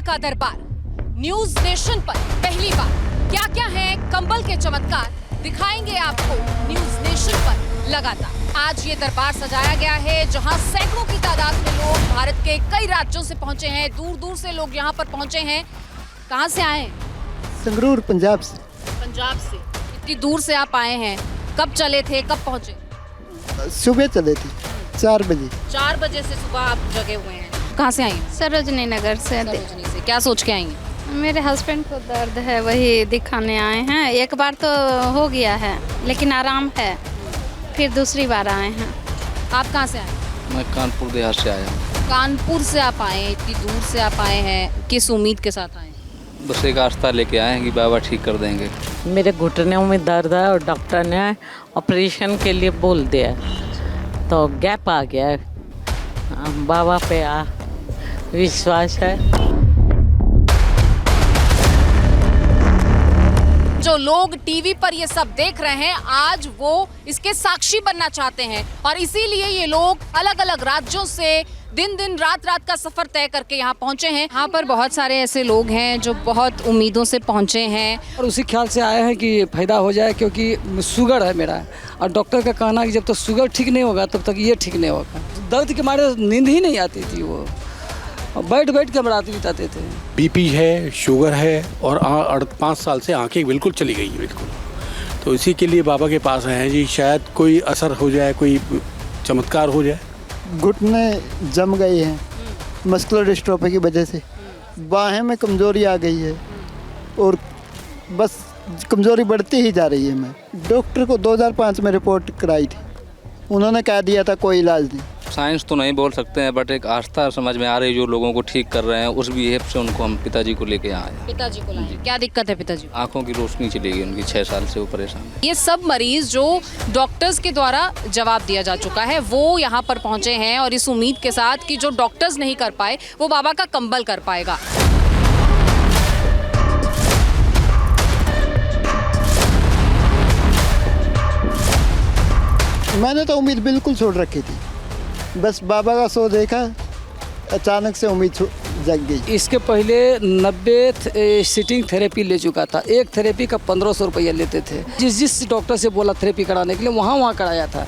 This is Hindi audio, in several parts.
का दरबार न्यूज नेशन पर पहली बार। क्या क्या है कंबल के चमत्कार दिखाएंगे आपको न्यूज नेशन पर लगातार। आज ये दरबार सजाया गया है जहां सैकड़ों की तादाद में लोग भारत के कई राज्यों से पहुंचे हैं, दूर दूर से लोग यहां पर पहुंचे हैं। कहां से आए? संगरूर, पंजाब से। पंजाब से। इतनी दूर से आप आए हैं, कब चले थे, कब पहुंचे? सुबह चले थे 4 बजे। 4 बजे से सुबह आप जगे हुए हैं। कहाँ से आई हैं? सरोजनी नगर से। सरोजनी से। क्या सोच के आई हैं? मेरे हस्बैंड को दर्द है, वही दिखाने आए हैं। एक बार तो हो गया है लेकिन आराम है, फिर दूसरी बार आए हैं। आप कहाँ से आए? मैं कानपुर देहात से आया हूँ। कानपुर से आप आए हैं, इतनी दूर से आप आए हैं, किस उम्मीद के साथ आए हैं? बस एक आस्था लेके आए हैं कि बाबा ठीक कर देंगे। मेरे घुटनों में दर्द है और डॉक्टर ने ऑपरेशन के लिए बोल दिया, तो गैप आ गया। बाबा पे विश्वास है। जो लोग टीवी पर ये सब देख रहे हैं, आज वो इसके साक्षी बनना चाहते हैं और इसीलिए ये लोग अलग अलग राज्यों से दिन दिन रात रात का सफर तय करके यहाँ पहुँचे हैं। यहाँ पर बहुत सारे ऐसे लोग हैं जो बहुत उम्मीदों से पहुँचे हैं और उसी ख्याल से आए हैं कि फायदा हो जाए, क्योंकि शुगर है मेरा और डॉक्टर का कहना है कि जब तक शुगर ठीक नहीं होगा तब तक ये ठीक नहीं होगा। दर्द के मारे नींद ही नहीं आती थी, वो बैठ बैठ के हम रात बिताते थे। बीपी है, शुगर है और 5 साल से आंखें बिल्कुल चली गई है बिल्कुल। तो इसी के लिए बाबा के पास आए हैं जी, शायद कोई असर हो जाए, कोई चमत्कार हो जाए। घुटने जम गए हैं मस्कुलर डिस्ट्रोफी की वजह से, बाहें में कमज़ोरी आ गई है और बस कमज़ोरी बढ़ती ही जा रही है। मैं डॉक्टर को 2005 में रिपोर्ट कराई थी, उन्होंने कह दिया था कोई इलाज नहीं। साइंस तो नहीं बोल सकते हैं, बट एक आस्था समझ में आ रही है। जो लोगों को ठीक कर रहे हैं उस बिहेव से उनको हम पिताजी को लेके आए हैं। पिताजी को लाए। क्या दिक्कत है पिताजी को? आंखों की रोशनी चली गई उनकी, 6 साल से वो परेशान है। ये सब मरीज जो डॉक्टर्स के द्वारा जवाब दिया जा चुका है वो यहाँ पर पहुँचे हैं और इस उम्मीद के साथ कि जो डॉक्टर्स नहीं कर पाए वो बाबा का कंबल कर पाएगा। मैंने तो उम्मीद बिल्कुल छोड़ रखी थी, बस बाबा का शो देखा, अचानक से उम्मीद जग गई। इसके पहले 90 सीटिंग थेरेपी ले चुका था। एक थेरेपी का 1500 रुपया लेते थे। जिस डॉक्टर से बोला थेरेपी कराने के लिए वहाँ कराया था,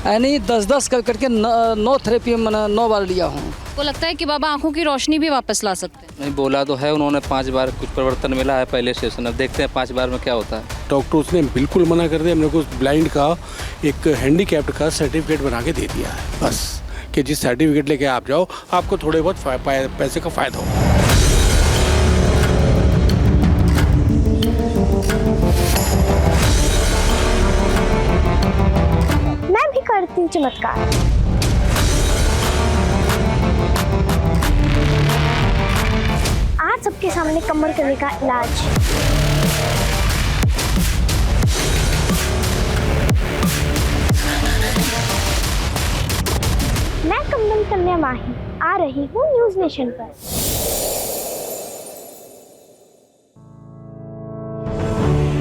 यानी 10-10 करके 9 थेरेपी मैंने 9 बार लिया हूँ। को लगता है कि बाबा आंखों की रोशनी भी वापस ला सकते हैं? नहीं, बोला तो है उन्होंने 5 बार कुछ परिवर्तन मिला है पहले सेशन। अब देखते हैं 5 बार में क्या होता है। डॉक्टर्स ने बिल्कुल मना कर दिया। मेरे को ब्लाइंड का एक हैंडीकैप्ड का सर्टिफिकेट बना के दे दिया है, बस कि जिस सर्टिफिकेट लेके आप जाओ आपको थोड़े बहुत पैसे का फ़ायदा हो। मैं भी करती हूँ चमत्कार। आज सबके सामने कमर करने का इलाज। मैं कंबल कन्या माही आ रही हूँ न्यूज नेशन पर।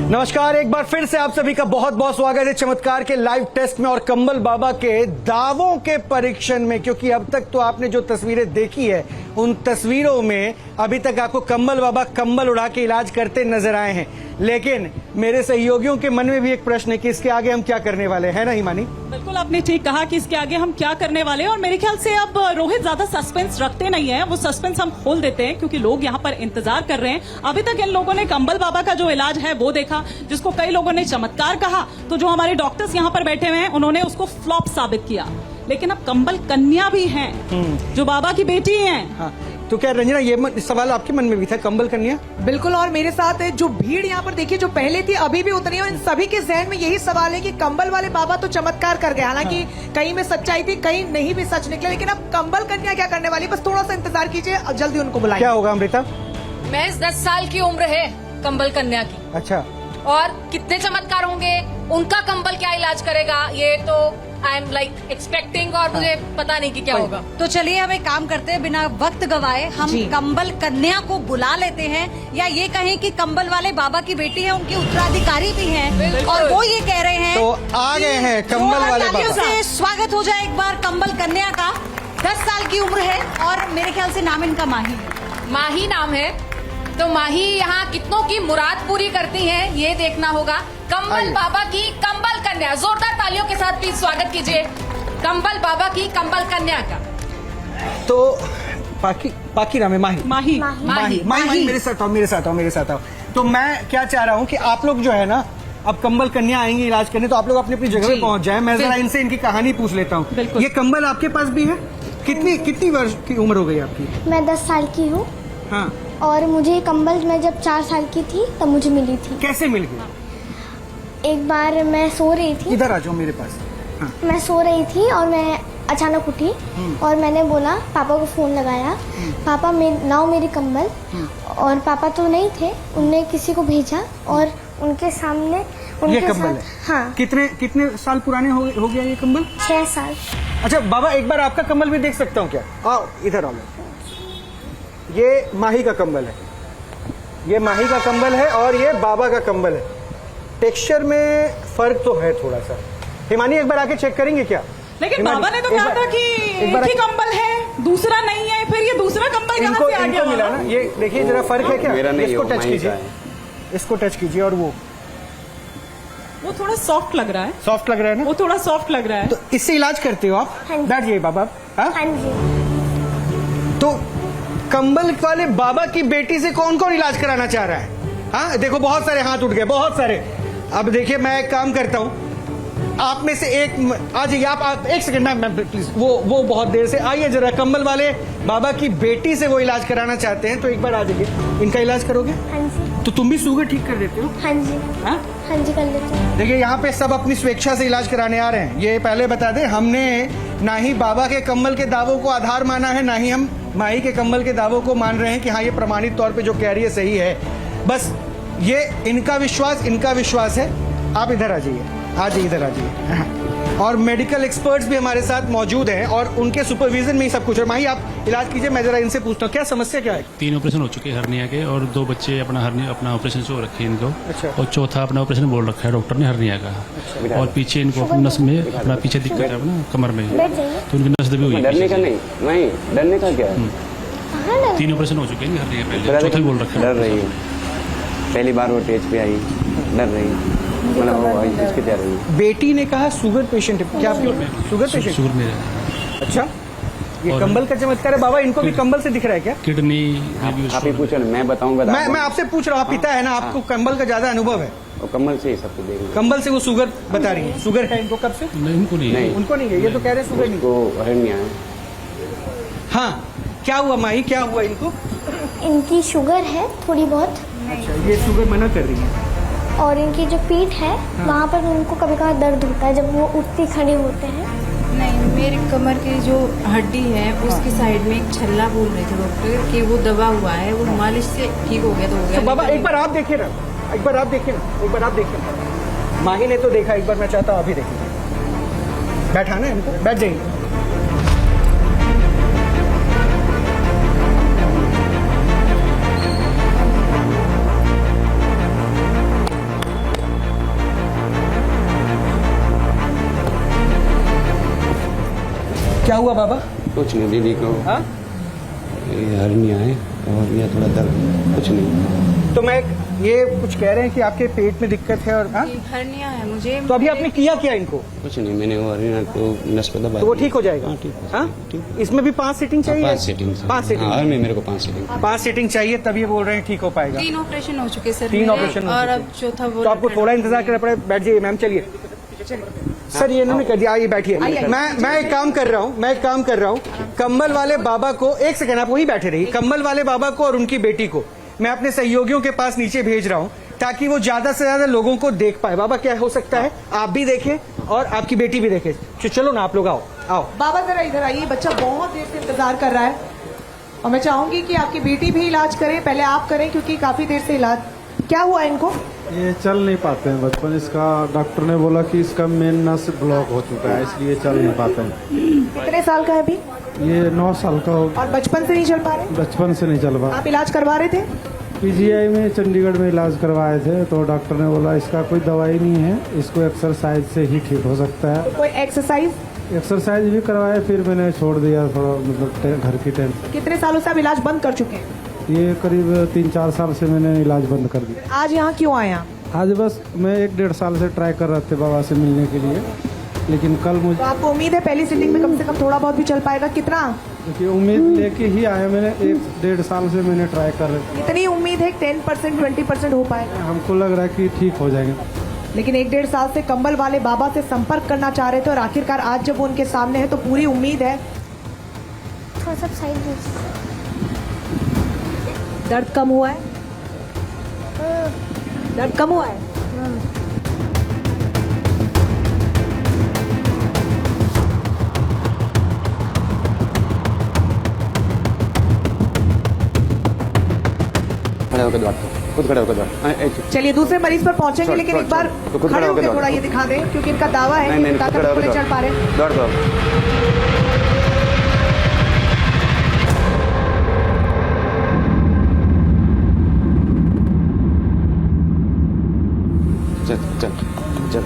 नमस्कार, एक बार फिर से आप सभी का बहुत बहुत स्वागत है चमत्कार के लाइव टेस्ट में और कंबल बाबा के दावों के परीक्षण में। क्योंकि अब तक तो आपने जो तस्वीरें देखी है उन तस्वीरों में अभी तक आपको कंबल बाबा कंबल उड़ा के इलाज करते नजर आए हैं, लेकिन मेरे सहयोगियों के मन में भी एक प्रश्न है कि इसके आगे हम क्या करने वाले हैं। ना हिमानी? बिल्कुल, आपने ठीक कहा कि इसके आगे हम क्या करने वाले हैं और मेरे ख्याल से अब रोहित ज्यादा सस्पेंस रखते नहीं है, वो सस्पेंस हम खोल देते हैं क्योंकि लोग यहाँ पर इंतजार कर रहे हैं। अभी तक इन लोगों ने कंबल बाबा का जो इलाज है वो देखा, जिसको कई लोगों ने चमत्कार कहा, तो जो हमारे डॉक्टर्स यहाँ पर बैठे हुए हैं उन्होंने उसको फ्लॉप साबित किया। लेकिन अब कंबल कन्या भी हैं जो बाबा की बेटी हैं। हाँ, तो क्या रंजना ये सवाल आपके मन में भी था, कंबल कन्या? बिल्कुल, और मेरे साथ जो भीड़ यहाँ पर देखिए, जो पहले थी अभी भी उतनी है, इन सभी के जहन में यही सवाल है कि कंबल वाले बाबा तो चमत्कार कर गए। हालांकि कहीं में सच्चाई थी, कहीं नहीं भी सच निकला, लेकिन अब कंबल कन्या क्या करने वाली? बस थोड़ा सा इंतजार कीजिए, जल्दी उनको बुलाएंगे। क्या होगा अमृता? महज 10 साल की उम्र है कंबल कन्या की। अच्छा, और कितने चमत्कार होंगे, उनका कंबल क्या इलाज करेगा, ये तो आई एम लाइक एक्सपेक्टिंग और मुझे पता नहीं कि क्या होगा। तो चलिए हम एक काम करते हैं, बिना वक्त गवाए हम कंबल कन्या को बुला लेते हैं, या ये कहें कि कंबल वाले बाबा की बेटी है, उनके उत्तराधिकारी भी हैं और वो ये कह रहे हैं तो आ गए हैं कंबल वाले बाबा। से स्वागत हो जाए एक बार कंबल कन्या का। 10 साल की उम्र है और मेरे ख्याल से नाम इनका माही है। माही नाम है, तो माही यहाँ कितनों की मुराद पूरी करती हैं ये देखना होगा। कंबल बाबा की कंबल कन्या, जोरदार तालियों के साथ प्लीज स्वागत कीजिए कंबल बाबा की कंबल कन्या का। तो पाकी नाम है माही। माही मेरे साथ आओ। तो मैं क्या चाह रहा हूँ कि आप लोग जो है ना, अब कंबल कन्या आएंगे इलाज करने, तो आप लोग अपनी अपनी जगह पे पहुंच जाए। मैं जरा इनसे इनकी कहानी पूछ लेता हूँ। ये कंबल आपके पास भी है? कितनी वर्ष की उम्र हो गई आपकी? मैं 10 साल की हूँ। हाँ। और मुझे ये कंबल मैं जब 4 साल की थी तब मुझे मिली थी। कैसे मिल गई? एक बार मैं सो रही थी। इधर आ जाओ मेरे पास। हाँ। मैं सो रही थी और मैं अचानक उठी और मैंने बोला, पापा को फोन लगाया, पापा लाओ मेरी कंबल। और पापा तो नहीं थे, उनने किसी को भेजा और उनके सामने ये कंबल है? हाँ। कितने साल पुराने हो गया ये कंबल? 6 साल। अच्छा बाबा, एक बार आपका कंबल भी देख सकता हूँ क्या? आओ इधर आओ। ये माही का कंबल है, ये माही का कंबल है और ये बाबा का कंबल है। टेक्सचर में फर्क तो है थोड़ा सा। हिमानी एक बार आके चेक करेंगे क्या? लेकिन बाबा ने तो कहा था कि एक ही कंबल है, दूसरा नहीं है, फिर ये दूसरा कंबल कहाँ से आ गया? इनको मिला ना, ये देखिए जरा फर्क है क्या? मेरा नहीं, इसको टच कीजिए, इसको टच कीजिए। और वो थोड़ा सॉफ्ट लग रहा है। सॉफ्ट लग रहा है ना? वो थोड़ा सॉफ्ट लग रहा है। तो इससे इलाज करते हो आप? बैठ जाइए बाबा। हाँ जी। तो कंबल वाले बाबा की बेटी से कौन कौन इलाज कराना चाह रहा है? हाँ देखो, बहुत सारे हाथ उठ गए, बहुत सारे। अब देखिए मैं एक काम करता हूँ, आप में से एक आ जाइए। आप एक सेकंड मैम प्लीज, वो बहुत देर से आइए जरा। कंबल वाले बाबा की बेटी से वो इलाज कराना चाहते हैं, तो एक बार आ जाइए। इनका इलाज करोगे? हाँ जी। तो तुम भी शुगर ठीक कर देते हो? हाँ जी। हाँ जी कर लेते हैं। देखिए यहाँ पे सब अपनी स्वेच्छा से इलाज कराने आ रहे हैं। ये पहले बता दें, हमने ना ही बाबा के कंबल के दावों को आधार माना है, ना ही हम माही के कंबल के दावों को मान रहे हैं कि हाँ ये प्रमाणित तौर पे जो कह रही है सही है। बस ये इनका विश्वास है। आप इधर आ जाइए, इधर आ जाइए। और मेडिकल एक्सपर्ट्स भी हमारे साथ मौजूद हैं और उनके सुपरविजन में ही सब कुछ है। माही आप इलाज कीजिए, मैं जरा इनसे पूछता हूँ क्या समस्या क्या है? 3 ऑपरेशन हो चुके हैं हर्निया के, और 2 बच्चे अपना ऑपरेशन से हो रखे हैं इनको। अच्छा। और चौथा अपना ऑपरेशन बोल रखा है डॉक्टर ने हर्निया का। अच्छा। और पीछे इनको नस में अपना पीछे दिक्कत है ना कमर में, तो उनकी नस दबी हुई है। डरने का नहीं, डरने का क्या है? 3 ऑपरेशन हो चुके हैं हर्निया पहले, चौथा बोल रखा है। डर रही है, पहली बार वो स्टेज पे आई, डर रही, मतलब बेटी ने कहा शुगर पेशेंट है। क्या आपकी शुगर पेशेंट? शुगर में है। अच्छा, ये कंबल का चमत्कार है बाबा। इनको भी कंबल से दिख रहा है क्या? किडनी आप ही पूछो, मैं बताऊंगा। मैं आपसे पूछ रहा हूँ, पिता है ना, आपको कंबल का ज्यादा अनुभव है। कंबल से ही सब कुछ देखेंगे। कंबल से वो शुगर बता रही है। शुगर है इनको कब से? उनको नहीं, उनको नहीं है। ये तो कह रहे शुगर इनको हर्निया है। हाँ, क्या हुआ माही, क्या हुआ इनको? इनकी शुगर है थोड़ी बहुत। अच्छा, ये शुगर मना कर रही है। और इनकी जो पीठ है वहाँ पर उनको कभी कभार दर्द होता है जब वो उठते खड़े होते हैं। नहीं, मेरी कमर की जो हड्डी है उसकी साइड में एक छल्ला बोल रहे थे डॉक्टर कि वो दबा हुआ है, वो मालिश से ठीक हो गया तो हो गया। तो बाबा एक बार आप देखिए ना, एक बार आप देखिए। माही ने तो देखा, एक बार मैं चाहता हूँ अभी देखिए। बैठाना है इनको, बैठ जाइए। क्या हुआ बाबा? कुछ नहीं, दीदी को हर्निया है और ये थोड़ा दर्द, कुछ नहीं। तो मैं ये कुछ कह रहे हैं कि आपके पेट में दिक्कत है और हर्निया है मुझे। तो अभी आपने किया क्या इनको? कुछ नहीं, मैंने वो हर्निया को नस पे दबाया, तो वो ठीक हो जाएगा। ठीक। इसमें भी 5 सीटिंग चाहिए? 5 सीटिंग। 5 सीटिंग। हाँ, मेरे को 5 सीटिंग। 5 सीटिंग चाहिए, तब ये बोल रहे हैं ठीक हो पाएगा। 3 ऑपरेशन हो चुके सर। 3 ऑपरेशन और अब चौथा बोल। तो आपको थोड़ा इंतजार करना पड़ेगा। बैठ जाइए मैम, चलिए। सर ये इन्होंने कर दिया, आइए बैठिए। मैं एक काम कर रहा हूँ, कंबल वाले बाबा को, एक सेकंड आप वही बैठे रहिए। कंबल वाले बाबा को और उनकी बेटी को मैं अपने सहयोगियों के पास नीचे भेज रहा हूँ ताकि वो ज्यादा से ज्यादा लोगों को देख पाए। बाबा क्या हो सकता है, आप भी देखें और आपकी बेटी भी देखे। चलो ना आप लोग आओ। बाबा जरा इधर आइए, बच्चा बहुत देर से इंतजार कर रहा है और मैं चाहूंगी कि आपकी बेटी भी इलाज करे। पहले आप करें क्योंकि काफी देर से इलाज। क्या हुआ इनको? ये चल नहीं पाते हैं बचपन, इसका डॉक्टर ने बोला कि इसका मेन नस ब्लॉक हो चुका है, इसलिए चल नहीं पाते हैं। कितने साल का है अभी? ये 9 साल का हो। और बचपन से नहीं चल पा रहे? बचपन से नहीं चल पा। आप इलाज करवा रहे थे? पीजीआई में चंडीगढ़ में इलाज करवाए थे, तो डॉक्टर ने बोला इसका कोई दवाई नहीं है, इसको एक्सरसाइज से ही ठीक हो सकता है। कोई एक्सरसाइज भी करवाए, फिर मैंने छोड़ दिया थोड़ा, मतलब घर की टेंशन। कितने सालों से आप इलाज बंद कर चुके हैं? ये करीब 3-4 साल से मैंने इलाज बंद कर दिया। आज यहाँ क्यों आए आप? आज बस मैं 1-1.5 साल से ट्राई कर रहे थे बाबा से मिलने के लिए, लेकिन कल मुझे तो आपको उम्मीद है पहली सिटिंग में कम से कम थोड़ा बहुत भी चल पाएगा? कितना? देखिए उम्मीद लेके ही आया, मैंने 1-1.5 साल से मैंने ट्राई कर रहे थे। कितनी उम्मीद है? 10% 20% हो पाएगा? हमको लग रहा है कि ठीक हो जाएंगे। लेकिन 1-1.5 साल से कंबल वाले बाबा से संपर्क करना चाह रहे थे और आखिरकार आज जब वो उनके सामने है तो पूरी उम्मीद है। थोड़ा सा साइड दीजिए। दर्द कम हुआ है? दर्द कम हुआ है? खड़े होकर दौड़, खुद खड़े होकर दौड़। चलिए दूसरे मरीज पर पहुंचेंगे, लेकिन एक बार खड़े होकर थोड़ा ये दिखा दें, क्योंकि इनका दावा है कि ताकत पूरे चल पा रहे। दौड़ दौड़ चल चल चल।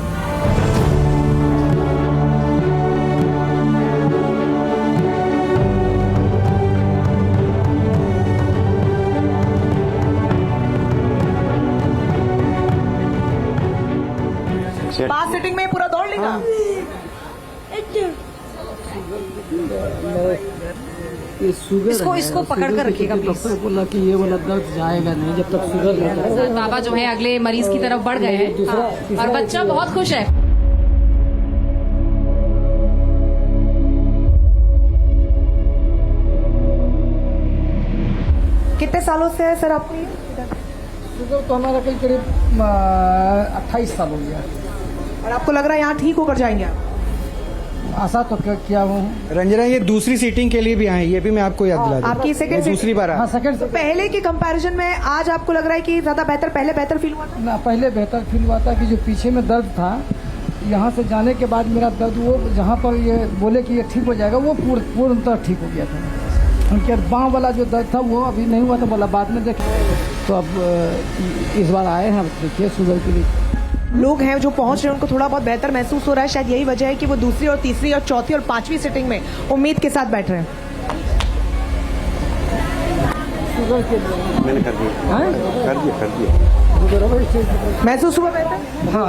पांच सिटिंग में पूरा दौड़ लेगा। इसको पकड़ कर रखिएगा प्लीज। डॉक्टर बोला कि ये वाला दर्द जाएगा नहीं जब तक शुगर रहता है। बाबा जो है अगले मरीज की तरफ बढ़ गए हैं और बच्चा बहुत खुश है। कितने सालों से है सर आपको? शुगर तो हमारा करीब 28 साल हो गया और आपको लग रहा है यहाँ ठीक होकर जाएंगे आप? आशा तो क्या हूँ। रंजना ये दूसरी सीटिंग के लिए भी आए, ये भी मैं आपको याद दिला दूं। आपकी सेकंड दूसरी बार हाँ सेकंड। तो पहले के कंपैरिजन में आज आपको लग रहा है कि ज्यादा बेहतर, पहले बेहतर फील हुआ? ना पहले बेहतर फील हुआ था कि जो पीछे में दर्द था, यहाँ से जाने के बाद मेरा दर्द वो जहाँ पर ये बोले कि ये ठीक हो जाएगा वो पूर्णतः ठीक हो गया था। उनके बाँह वाला जो दर्द था वो अभी नहीं हुआ था, बोला बाद में देखें। तो अब इस बार आए हैं, देखिए शुगर के लिए लोग हैं जो पहुंच रहे हैं, उनको थोड़ा बहुत बेहतर महसूस हो रहा है। शायद यही वजह है कि वो दूसरी और तीसरी और चौथी और पांचवी सिटिंग में उम्मीद के साथ बैठ रहे हैं। मैंने कर दिया। महसूस हुआ बेहतर? हाँ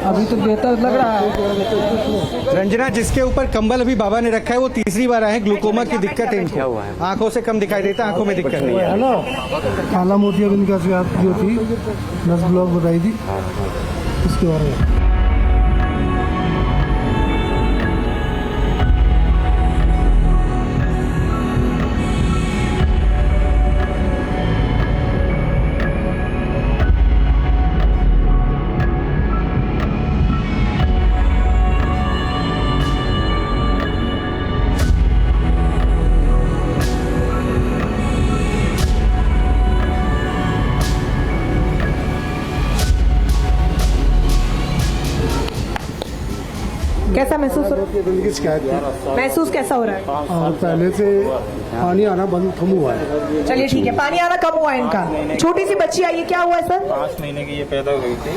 अभी तो बेहतर लग रहा है। रंजना जिसके ऊपर कंबल अभी बाबा ने रखा है वो तीसरी बार आए। ग्लूकोमा की दिक्कत है इनको, आंखों से कम दिखाई देता, आंखों में दिक्कत नहीं है। हेलो, काला मोतियाबिंद का शिकायत जो थी, नस ब्लॉक बताई थी, इसके बारे में। कैसा महसूस हो रहा है? की शिकायत थी। महसूस कैसा हो रहा है? और पहले से पानी आना बंद कम हुआ है। चलिए ठीक है, पानी आना कम हुआ है इनका। छोटी सी बच्ची आई है, क्या हुआ है सर? 5 महीने की ये पैदा हुई थी,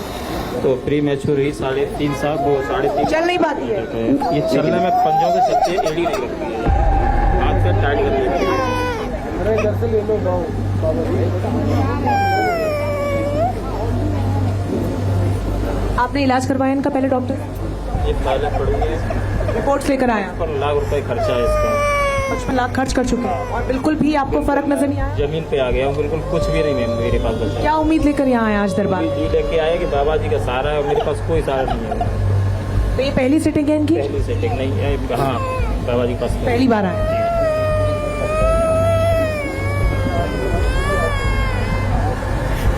तो प्री मैच्योर हुई 3.5 साल, वो 3.5 चल नहीं पाती है। ये चलने में पंजों के चलते एड़ी नहीं लगती है, हाथ से टाइट कर देती है। अरे घर से ले लो आपने इलाज करवाया इनका पहले डॉक्टर? ये पहले पड़ेंगे, रिपोर्ट्स लेकर आया? 55 लाख रुपए खर्चा है इसका। 55 लाख खर्च कर चुके हैं और बिल्कुल भी आपको फर्क नजर नहीं आया? जमीन पे आ गया हूँ, बिल्कुल कुछ भी नहीं मेरे पास बचा। क्या उम्मीद लेकर यहाँ आए आज दरबार? ये लेके आया कि बाबा जी का सहारा है और मेरे पास कोई सहारा नहीं है। तो ये पहली सिटिंग है इनकी? पहली सेटिंग नहीं है, हाँ बाबा जी के पास पहली बार आए।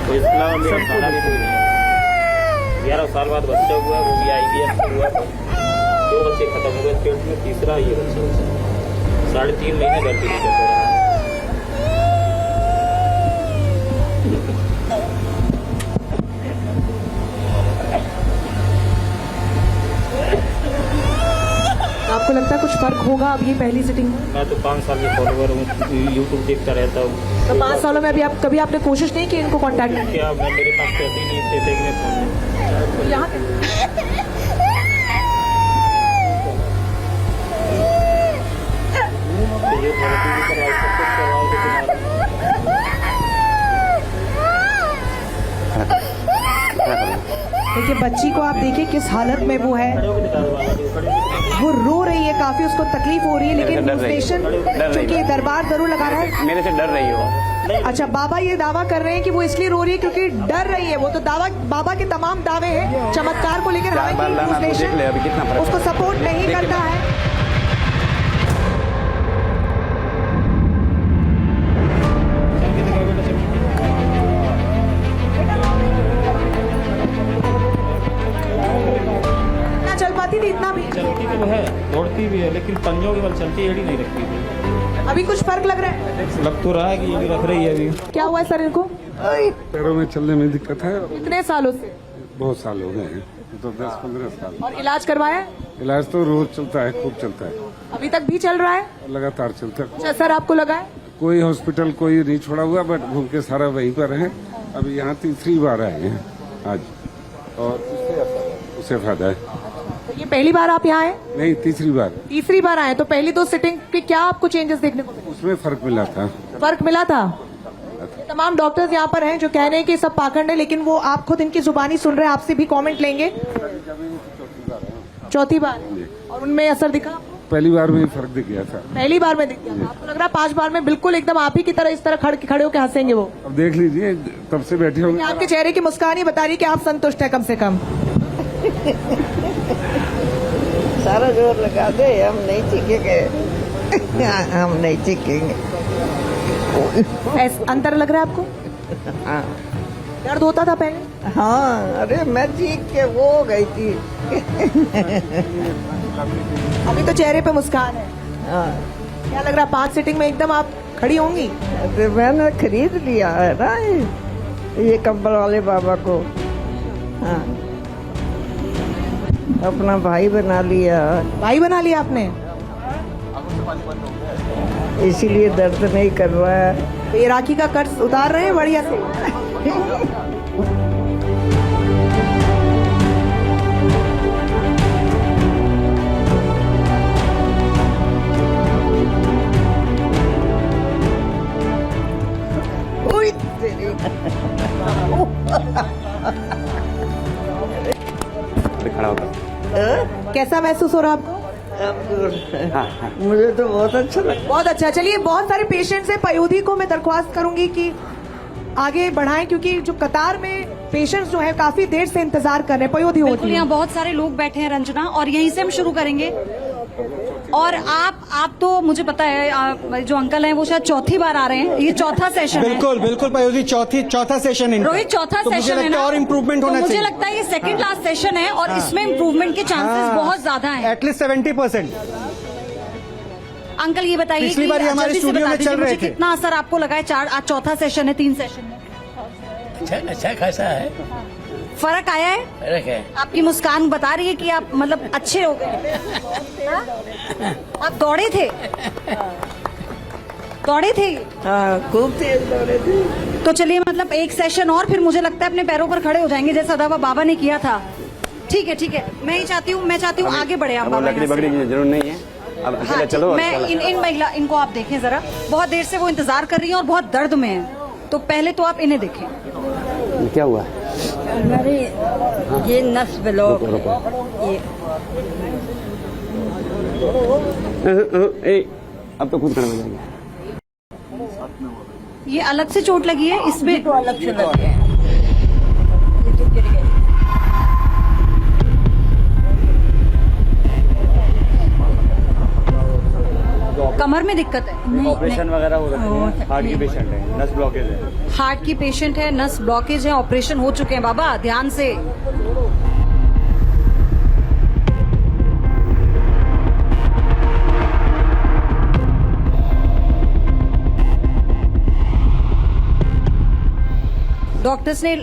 तो इसके अलावा मेरा सहारा भी कोई नहीं है। 11 साल बाद बच्चा हुआ, वो भी IVF हुआ। 2 बच्चे खत्म हुए पेट में, तीसरा ये बच्चा 3.5 महीने भर्ती नहीं कर रहा। आपको लगता है कुछ फर्क होगा अब ये पहली सिटिंग में? मैं तो 5 साल के फॉलोवर हूँ, यूट्यूब देखता रहता हूँ। तो 5 सालों में अभी आप कभी आपने कोशिश नहीं की इनको कांटेक्ट करने? क्या मेरे पास पैसे नहीं थे, देखने फोन यहाँ देखिए बच्ची को आप देखिए किस हालत में वो है, वो रो रही है, काफी उसको तकलीफ हो रही है, लेकिन न्यूज नेशन क्योंकि दरबार जरूर लगा रहा है। मेरे से डर रही हो। अच्छा, बाबा ये दावा कर रहे हैं कि वो इसलिए रो रही है क्योंकि डर रही है। वो तो दावा, बाबा के तमाम दावे हैं चमत्कार को लेकर, हालांकि न्यूज नेशन उसको सपोर्ट नहीं करता है। चल पाती थी इतना भी? चलती तो है, दौड़ती भी है, लेकिन पंजों के बल चलती एड़ी नहीं रखती थी। अभी कुछ फर्क लग रहा है? लग तो रहा है कि ये भी रख रही है अभी। क्या हुआ है सर इनको? पैरों में चलने में दिक्कत है। कितने सालों से? बहुत साल हो गए हैं, तो 10-15 साल। और इलाज करवाया? इलाज तो रोज चलता है, खूब चलता है, अभी तक भी चल रहा है? लगातार चलता है। अच्छा सर, आपको लगा है? कोई हॉस्पिटल कोई नहीं छोड़ा हुआ, बट घूम के सारा वहीं पर है। अभी यहाँ तीसरी बार आए हैं आज, और उससे फायदा है। ये पहली बार आप यहाँ आए? नहीं, तीसरी बार। तीसरी बार आए, तो पहली 2 सिटिंग के क्या आपको चेंजेस देखने को मिले? उसमें फर्क मिला था। फर्क मिला था? तमाम डॉक्टर्स यहाँ पर हैं जो कह रहे हैं कि सब पाखंड है, लेकिन वो आप खुद इनकी जुबानी सुन रहे हैं, आपसे भी कमेंट लेंगे। चौथी बार, और उनमें असर दिखा? पहली बार में ही फर्क दिख गया था। पहली बार में दिख गया था? आपको लग रहा है 5 बार में बिल्कुल एकदम आप ही की तरह इस तरह खड़े होकर हंसेंगे वो? अब देख लीजिए, तब से बैठे होंगे। आपके चेहरे की मुस्कान ही बता रही कि आप संतुष्ट है कम से कम। सारा जोर लगा दे, हम नहीं चीखेंगे। हम नहीं चीखेंगे। अंतर लग रहा है आपको? हाँ। दर्द होता था पहले? हाँ, अरे मैं चीख के वो हो गई थी। अभी तो चेहरे पे मुस्कान है। हाँ। क्या लग रहा है 5 सिटिंग में एकदम आप खड़ी होंगी? अरे मैंने खरीद लिया है ना ये कंबल वाले बाबा को। हाँ, अपना भाई बना लिया। भाई बना लिया आपने? इसीलिए दर्द नहीं कर रहा है। तो ये राखी का कर्ज उतार रहे हैं बढ़िया से? खड़ा होगा। कैसा महसूस हो रहा है आपको? मुझे तो बहुत अच्छा लगा। बहुत अच्छा। चलिए, बहुत सारे पेशेंट्स हैं, पयोधी को मैं दरख्वास्त करूंगी कि आगे बढ़ाएं, क्योंकि जो कतार में पेशेंट्स जो है काफी देर से इंतजार कर रहे हैं, पयोधी होती है। यहाँ बहुत सारे लोग बैठे हैं रंजना, और यहीं से हम शुरू करेंगे। और आप तो मुझे पता है, जो अंकल हैं वो शायद चौथी बार आ रहे हैं, ये चौथा सेशन है। बिल्कुल बिल्कुल पयोधी, चौथा सेशन है। रोहित, चौथा तो सेशन है ना? और इम्प्रूवमेंट होना चाहिए। मुझे लगता है ये सेकंड लास्ट सेशन है, और इसमें इम्प्रूवमेंट के चांसेस बहुत ज्यादा हैं। एटलीस्ट 70%। अंकल ये बताइए, पिछली बार हमारे स्टूडियो में चल रहे थे, कितना असर आपको लगा है? आज चौथा सेशन है, 3 सेशन में अच्छा खासा है, फर्क आया है? फर्क है। आपकी मुस्कान बता रही है कि आप मतलब अच्छे हो गए। आप दौड़े थे? दौड़े थे? हाँ, खूब तेज दौड़े थे। तो चलिए, मतलब एक सेशन और, फिर मुझे लगता है अपने पैरों पर खड़े हो जाएंगे, जैसा दावा बाबा ने किया था। ठीक है, ठीक है। मैं चाहती हूँ आगे बढ़े आप बाबा। लकड़ी बकड़ी की जरूरत नहीं है, अब हाँ, चलो। मैं इन महिला, इनको आप देखें जरा, बहुत देर से वो इंतजार कर रही हैं और बहुत दर्द में है, तो पहले तो आप इन्हें देखें। क्या हुआ? ये नस ब्लॉक। अब तो खुद खड़ा हो जाएंगे। ये अलग से चोट लगी है, इसमें तो अलग से लगी है। कमर में दिक्कत है? ऑपरेशन वगैरह हो रहा है? हार्ट की पेशेंट है, नस ब्लॉकेज है। हार्ट की पेशेंट है, नस ब्लॉकेज है, ऑपरेशन हो चुके हैं बाबा, ध्यान से।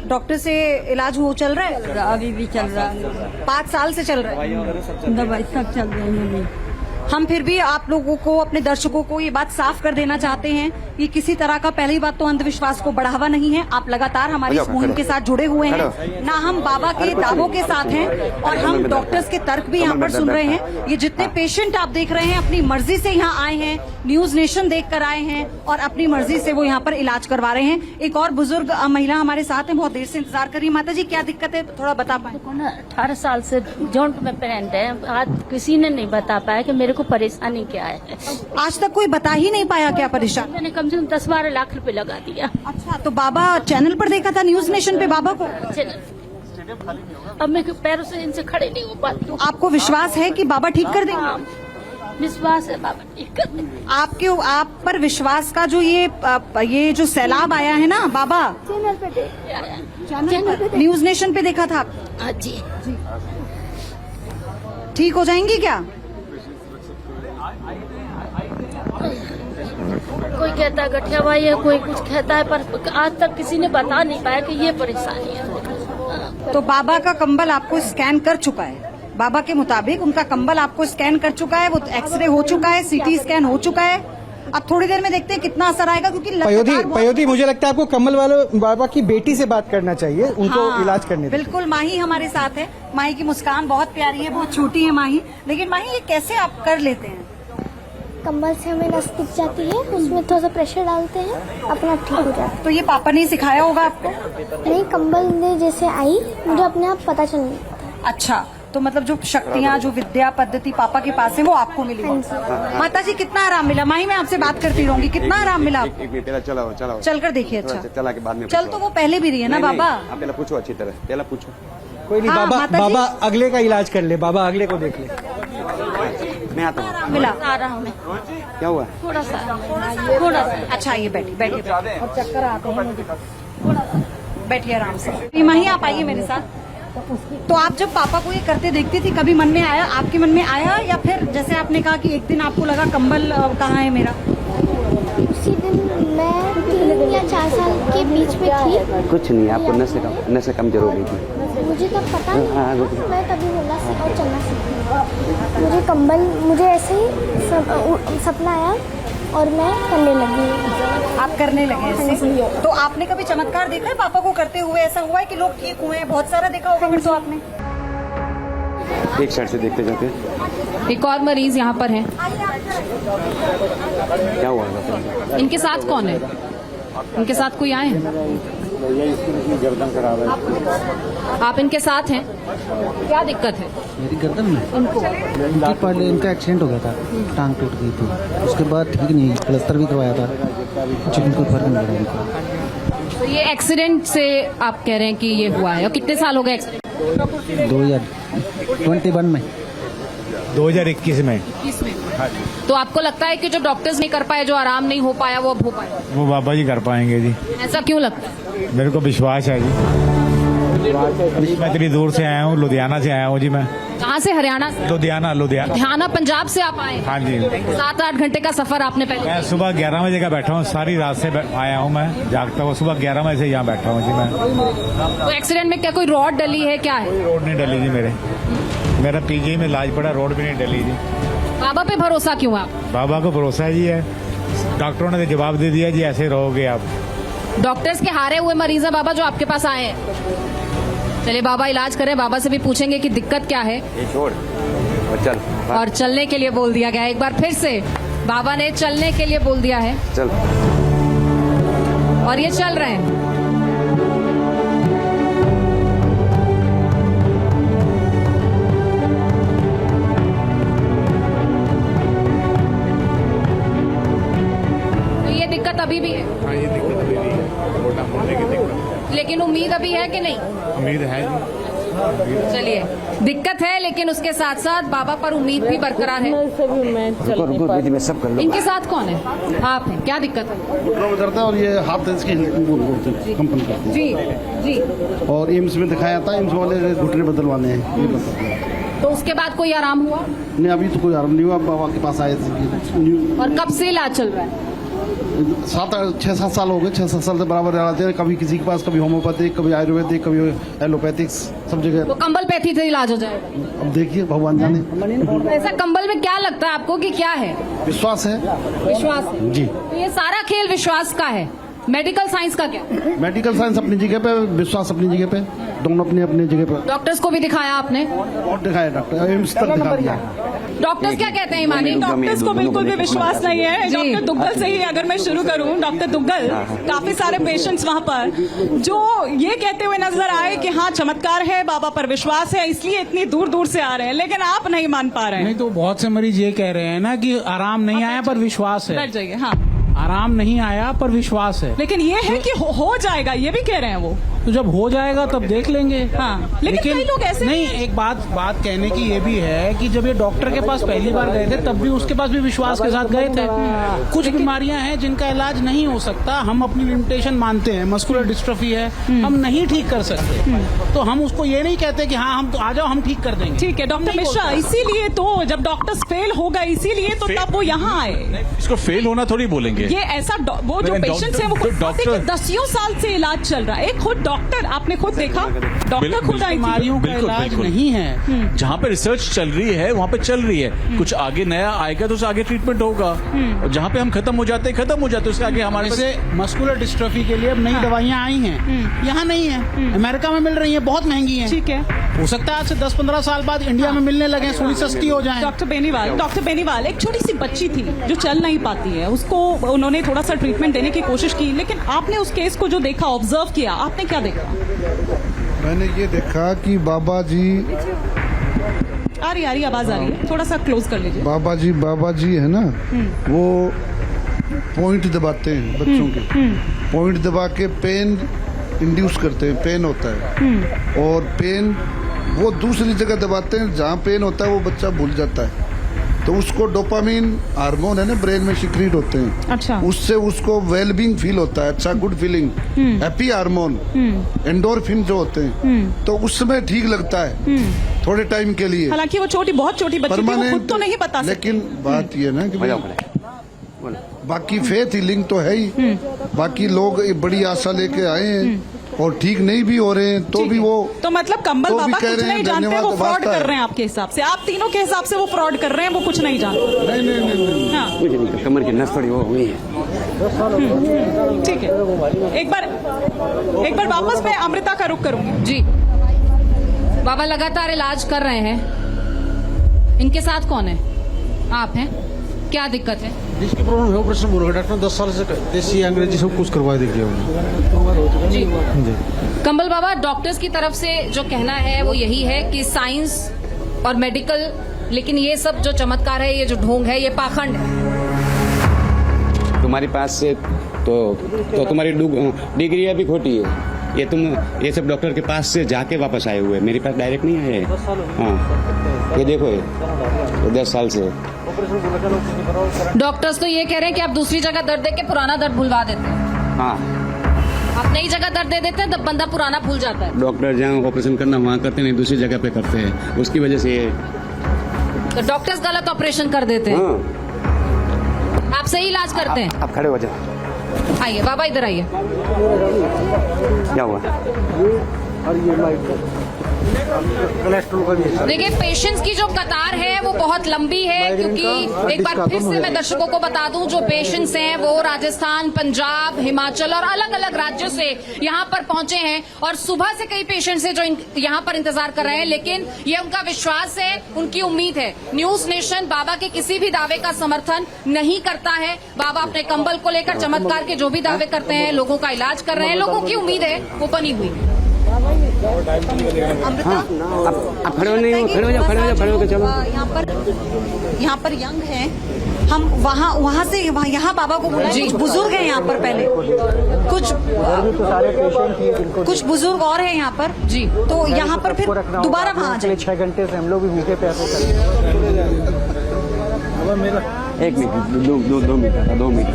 डॉक्टर से इलाज वो चल रहा है? अभी भी चल रहा है। 5 साल से चल रहा है? दवाई सब चल रही है। हम फिर भी आप लोगों को, अपने दर्शकों को ये बात साफ कर देना चाहते हैं कि किसी तरह का, पहली बात तो अंधविश्वास को बढ़ावा नहीं है। आप लगातार हमारी इस मुहिम के साथ जुड़े हुए हैं, ना हम बाबा के दावों के साथ हैं और हम डॉक्टर्स के तर्क भी यहाँ पर सुन रहे हैं। ये जितने पेशेंट आप देख रहे हैं अपनी मर्जी से यहाँ आए हैं, न्यूज नेशन देख कर आए हैं और अपनी मर्जी से वो यहाँ पर इलाज करवा रहे हैं। एक और बुजुर्ग महिला हमारे साथ है, बहुत देर से इंतजार कर रही है। माता जी क्या दिक्कत है, थोड़ा बता पाए? 18 साल से जॉइंट में पेरेंट है, आज किसी ने नहीं बता पाया कि मेरे को परेशानी क्या है। आज तक कोई बता ही नहीं पाया क्या परेशानी? मैंने कम से कम 10-12 लाख रुपए लगा दिया। अच्छा, तो बाबा चैनल पर देखा था, न्यूज नेशन पे बाबा को? अब मैं पैरों से इनसे खड़े नहीं हो पाती हूँ। आपको विश्वास है कि बाबा ठीक कर देंगे? विश्वास है बाबा ठीक कर देंगे। आप पर विश्वास का जो ये जो सैलाब आया है ना बाबा, चैनल पे न्यूज नेशन पे देखा था? हाँ जी। ठीक हो जाएंगी क्या? कोई कहता है गठियावाई है, कोई कुछ कहता है, पर आज तक किसी ने बता नहीं पाया कि ये परेशानी है। तो बाबा का कंबल आपको स्कैन कर चुका है, बाबा के मुताबिक उनका कंबल आपको स्कैन कर चुका है, वो एक्सरे हो चुका है, सीटी स्कैन हो चुका है। अब थोड़ी देर में देखते हैं कितना असर आएगा, क्योंकि पयोधी मुझे लगता है आपको कम्बल वाले बाबा की बेटी से बात करना चाहिए, उनको इलाज करने दीजिए। बिल्कुल, माही हमारे साथ है। माही की मुस्कान बहुत प्यारी है, बहुत छोटी है माही, लेकिन माही ये कैसे आप कर लेते हैं? कंबल से हमें नस दिख जाती है, उसमें थोड़ा सा प्रेशर डालते हैं, अपना ठीक हो जाता है। तो ये पापा ने सिखाया होगा आपको? नहीं, कंबल ने जैसे आई मुझे अपने आप पता चल गया। अच्छा, तो मतलब जो शक्तियाँ, जो विद्या पद्धति पापा के पास है वो आपको मिली। माता जी कितना आराम मिला? माही मैं आपसे बात करती रहूंगी, कितना आराम मिला आपको? चल कर देखिए। अच्छा, चला के बाद में चल तो वो पहले भी रही है ना बाबा? आप पहले पूछो, अच्छी तरह पहले पूछो। कोई नहीं, बाबा अगले का इलाज कर ले, बाबा अगले को देख ले। मैं आता हूँ। मिला आराम है। क्या हुआ? थोड़ा सा। अच्छा, ये बैठिए और चक्कर आते हैं मुझे। बैठिए आराम से। माही आप आइए मेरे साथ। तो आप जब पापा को ये करते देखती थी, कभी मन में आया, आपके मन में आया, या फिर जैसे आपने कहा कि एक दिन आपको लगा कंबल कहाँ है मेरा? उसी दिन मैं 3 या 4 साल के बीच में थी। कुछ नहीं, आपको नशे कमजोर हो गई थी। मुझे तब पता नहीं था, मैं तभी बोला और चलना सीखा। मुझे कंबल, मुझे ऐसे ही सपना आया और मैं करने लगी। आप करने लगे ऐसे? तो आपने कभी चमत्कार देखा है पापा को करते हुए? ऐसा हुआ है कि लोग ठीक हुए हैं? बहुत सारा देखा होगा फिर तो आपने। एक साइड से देखते जाते। एक और मरीज यहाँ पर है। क्या हुआ? इनके साथ कौन है? इनके साथ कोई आए? गर्दन खराब है। आप इनके साथ हैं? क्या दिक्कत है? मेरी गर्दन में इनको पहले इनका एक्सीडेंट हो गया था, टांग टूट गई थी, उसके बाद ठीक नहीं, प्लास्टर भी करवाया था, कुछ इनको फर्क नहीं पड़ा इनको। तो ये एक्सीडेंट से आप कह रहे हैं कि ये हुआ है, और कितने साल हो गए एक्सीडेंट? 2021 में। 2021 में। तो आपको लगता है कि जो डॉक्टर्स नहीं कर पाए, जो आराम नहीं हो पाया, वो अब हो पाएगा? वो बाबा जी कर पाएंगे जी। ऐसा क्यों लगता है? मेरे को विश्वास है जी। मैं इतनी दूर से आया हूँ, लुधियाना से आया हूँ जी। मैं कहाँ से? हरियाणा से? लुधियाना पंजाब से आप आए? हाँ जी। 7-8 घंटे का सफर आपने पहले? मैं सुबह 11 बजे का बैठा हूँ, सारी रात से आया हूँ, मैं जागता हूँ। सुबह 11 बजे से यहाँ बैठा हूँ जी मैं। तो एक्सीडेंट में क्या कोई रॉड डली है, क्या है? रोड नहीं डली जी, मेरा पीजी में इलाज पड़ा, रोड भी नहीं डली जी। बाबा पे भरोसा क्यों है? बाबा को भरोसा है जी, है डॉक्टरों ने जवाब दे दिया जी, ऐसे रहोगे आप। डॉक्टर्स के हारे हुए मरीज है बाबा जो आपके पास आए हैं। चलिए बाबा इलाज करें, बाबा से भी पूछेंगे कि दिक्कत क्या है। ये छोड़ और चल। और चलने के लिए बोल दिया गया है। एक बार फिर से बाबा ने चलने के लिए बोल दिया है। चल। और ये चल रहे हैं। तो ये दिक्कत अभी भी है? हाँ, ये दिक्कत अभी भी है, मोटा मोड़ने की दिक्कत। लेकिन उम्मीद अभी है कि नहीं? उम्मीद है जी। चलिए, दिक्कत है लेकिन उसके साथ साथ बाबा पर उम्मीद भी बरकरार है। मैं सब कर इनके साथ कौन है? आप हैं? क्या दिक्कत है? और ये हाथ इसकी कंपनी करती है। जी जी। और एम्स में दिखाया था, एम्स वाले घुटने बदलवाने हैं। तो उसके बाद कोई आराम हुआ? नहीं, अभी तो कोई आराम नहीं हुआ। बाबा के पास आए थे। और कब से इलाज चल रहा है? 6-7 साल हो गए, 6-7 साल से बराबर आते हैं, कभी किसी के पास, कभी होम्योपैथिक, कभी आयुर्वेदिक, कभी एलोपैथिक, सब जगह। तो कंबल पैथी से इलाज हो जाएगा? अब देखिए, भगवान जाने। ऐसा कंबल में क्या लगता है आपको कि क्या है? विश्वास है। विश्वास है। जी। तो ये सारा खेल विश्वास का है, मेडिकल साइंस का क्या? मेडिकल साइंस अपनी जगह पे, विश्वास अपनी जगह पे, दोनों अपनी अपनी जगह पे। डॉक्टर्स को भी दिखाया आपने? बहुत दिखाया डॉक्टर, एम्स तक दिखा दिया। डॉक्टर्स क्या कहते हैं ईमानी? डॉक्टर्स को बिल्कुल भी विश्वास नहीं है। डॉक्टर दुग्गल से ही अगर मैं शुरू करूं, डॉक्टर दुग्गल, काफी सारे पेशेंट्स वहां पर जो ये कहते हुए नजर आए कि हाँ चमत्कार है, बाबा पर विश्वास है, इसलिए इतनी दूर दूर से आ रहे हैं, लेकिन आप नहीं मान पा रहे हैं। नहीं तो बहुत से मरीज ये कह रहे हैं ना कि आराम नहीं आया पर विश्वास है। बैठ जाइए। हाँ, आराम नहीं आया पर विश्वास है। लेकिन ये है कि हो जाएगा, ये भी कह रहे हैं वो। तो जब हो जाएगा तब देख लेंगे। हाँ, लेकिन कई लोग ऐसे नहीं, एक बात कहने की ये भी है कि जब ये डॉक्टर के पास पहली बार गए थे तब भी उसके पास भी विश्वास के साथ गए थे। कुछ बीमारियां हैं जिनका इलाज नहीं हो सकता, हम अपनी लिमिटेशन मानते हैं, मस्कुलर डिस्ट्रॉफी है, हम नहीं ठीक कर सकते, तो हम उसको ये नहीं कहते कि हाँ हम तो आ जाओ हम ठीक कर देंगे। ठीक है डॉक्टर मिश्रा, इसीलिए तो जब डॉक्टर्स फेल हो गए, इसीलिए तो तब वो यहाँ आए। इसको फेल होना थोड़ी बोलेंगे। ये ऐसा वो जो पेशेंट्स है वो डॉक्टर 10 साल से इलाज चल रहा है। एक खुद डॉक्टर, आपने खुद देखा, डॉक्टर खुद आई बीमारियों का इलाज नहीं है। जहाँ पे रिसर्च चल रही है वहाँ पे चल रही है, कुछ आगे नया आएगा तो उससे आगे ट्रीटमेंट होगा, और जहाँ पे हम खत्म हो जाते हैं उसके आगे हमारे से मस्कुलर डिस्ट्रॉफी के लिए अब नई दवाइयाँ आई हैं, यहाँ नहीं है, अमेरिका में मिल रही है, बहुत महंगी है। ठीक है, हो सकता है आज से 10-15 साल बाद इंडिया में मिलने लगे, थोड़ी सस्ती हो जाए। डॉक्टर बेनीवाल, एक छोटी सी बच्ची थी जो चल नहीं पाती है, उसको उन्होंने थोड़ा सा ट्रीटमेंट देने की कोशिश की, लेकिन आपने उस केस को जो देखा, ऑब्जर्व किया, आपने क्या देखा? मैंने ये देखा कि बाबा जी, आ रही आवाज आ रही है, थोड़ा सा क्लोज कर लीजिए। बाबा जी है ना, वो पॉइंट दबाते हैं बच्चों के, पॉइंट दबा के पेन इंड्यूस करते हैं, पेन होता है, और पेन वो दूसरी जगह दबाते हैं जहाँ पेन होता है, वो बच्चा भूल जाता है, तो उसको डोपामीन हार्मोन है ना ब्रेन में सिक्रीट होते हैं। अच्छा। उससे उसको वेलबींग फील होता है, अच्छा good feeling, happy hormone, endorphin जो होते हैं, तो उसमें ठीक लगता है थोड़े टाइम के लिए। हालांकि वो बहुत छोटी बच्ची थी, वो खुद तो नहीं बता सकती। लेकिन बात ये ना कि बाकी फेथ हीलिंग तो है ही, बाकी लोग बड़ी आशा लेके आए हैं और ठीक नहीं भी हो रहे हैं, तो भी वो तो मतलब कंबल तो बाबा कुछ नहीं जानते, वो फ्रॉड कर रहे हैं आपके हिसाब से, आप तीनों के हिसाब से वो फ्रॉड कर रहे हैं, वो कुछ नहीं जानते। नहीं। हाँ, कुछ नहीं, कमर की नस थोड़ी वो हुई है। ठीक है, एक बार वापस मैं अमृता का रुख करूंगी। जी, बाबा लगातार इलाज कर रहे हैं, इनके साथ कौन है? आप हैं? क्या दिक्कत है? जिसकी प्रॉब्लम है ऑपरेशन बोल रहा डॉक्टर 10 साल से देसी अंग्रेजी सब कुछ करवा देगी जी। कंबल बाबा, डॉक्टर्स की तरफ से जो कहना है वो यही है कि साइंस और मेडिकल, लेकिन ये सब जो चमत्कार है, ये जो ढोंग है, ये पाखंड है। तुम्हारे पास से तो तुम्हारी डिग्री अभी खोटी है, ये सब डॉक्टर के पास से जाके वापस आए हुए, मेरे पास डायरेक्ट नहीं आए। हाँ, ये देखो, ये 10 साल से। डॉक्टर्स तो ये कह रहे हैं कि आप दूसरी जगह दर्द दे के पुराना दर्द भुलवा देते हैं। हाँ, आप नई जगह दर्द दे देते हैं, तब बंदा पुराना भूल जाता है। डॉक्टर जहाँ ऑपरेशन करना वहाँ करते नहीं, दूसरी जगह पे करते हैं, उसकी वजह से ये तो डॉक्टर्स गलत ऑपरेशन कर देते हैं। हाँ। आप सही इलाज करते हैं। आप खड़े हो जाओ। आइए बाबा, इधर आइए। क्या हुआ? देखिए, पेशेंट्स की जो कतार है वो बहुत लंबी है, क्योंकि एक बार फिर से मैं दर्शकों को बता दूं, जो पेशेंट्स हैं वो राजस्थान, पंजाब, हिमाचल और अलग अलग राज्यों से यहाँ पर पहुंचे हैं, और सुबह से कई पेशेंट्स हैं जो यहाँ पर इंतजार कर रहे हैं, लेकिन ये उनका विश्वास है, उनकी उम्मीद है। न्यूज नेशन बाबा के किसी भी दावे का समर्थन नहीं करता है। बाबा अपने कंबल को लेकर चमत्कार के जो भी दावे करते हैं, लोगों का इलाज कर रहे हैं, लोगों की उम्मीद है वो बनी हुई है। हाँ, आप खड़े हो, नहीं हो, खड़े हो के चलो। यहाँ पर यंग है, हम वहाँ से यहाँ बाबा को बुलाए। कुछ बुजुर्ग हैं यहाँ पर, पहले कुछ बुजुर्ग और हैं यहाँ पर जी, तो यहाँ पर फिर दोबारा वहाँ जाए। 6 घंटे से हम लोग भी भूखे प्यासे कर रहे हैं। 1 मिनट, 2 मिनट, 2 मिनट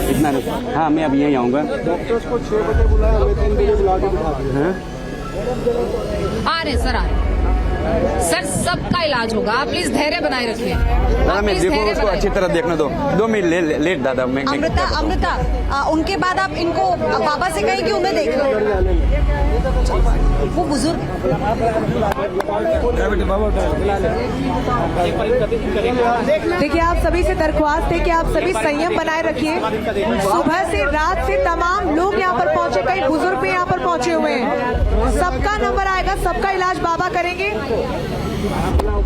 इतना। हाँ, मैं अब यहीं आऊँगा। डॉक्टर्स को 6 बजे बुलाया, 3 बजे बुला के आ रहे सर, आ रहे। सर सबका इलाज होगा, आप प्लीज धैर्य बनाए रखिए। दादा मैं देखो उसको अच्छी तरह देखने दो, 2 मिनट लेट दादा। मैं अमृता उनके बाद आप इनको बाबा से कहें कि उन्हें देख लो, वो बुजुर्ग। देखिए आप सभी से दरख्वास्त है कि आप सभी संयम बनाए रखिए। सुबह से रात से तमाम लोग यहाँ पर पहुंचे, कई बुजुर्ग भी यहाँ पर पहुंचे हुए हैं। सबका नंबर आएगा, सबका इलाज बाबा करेंगे।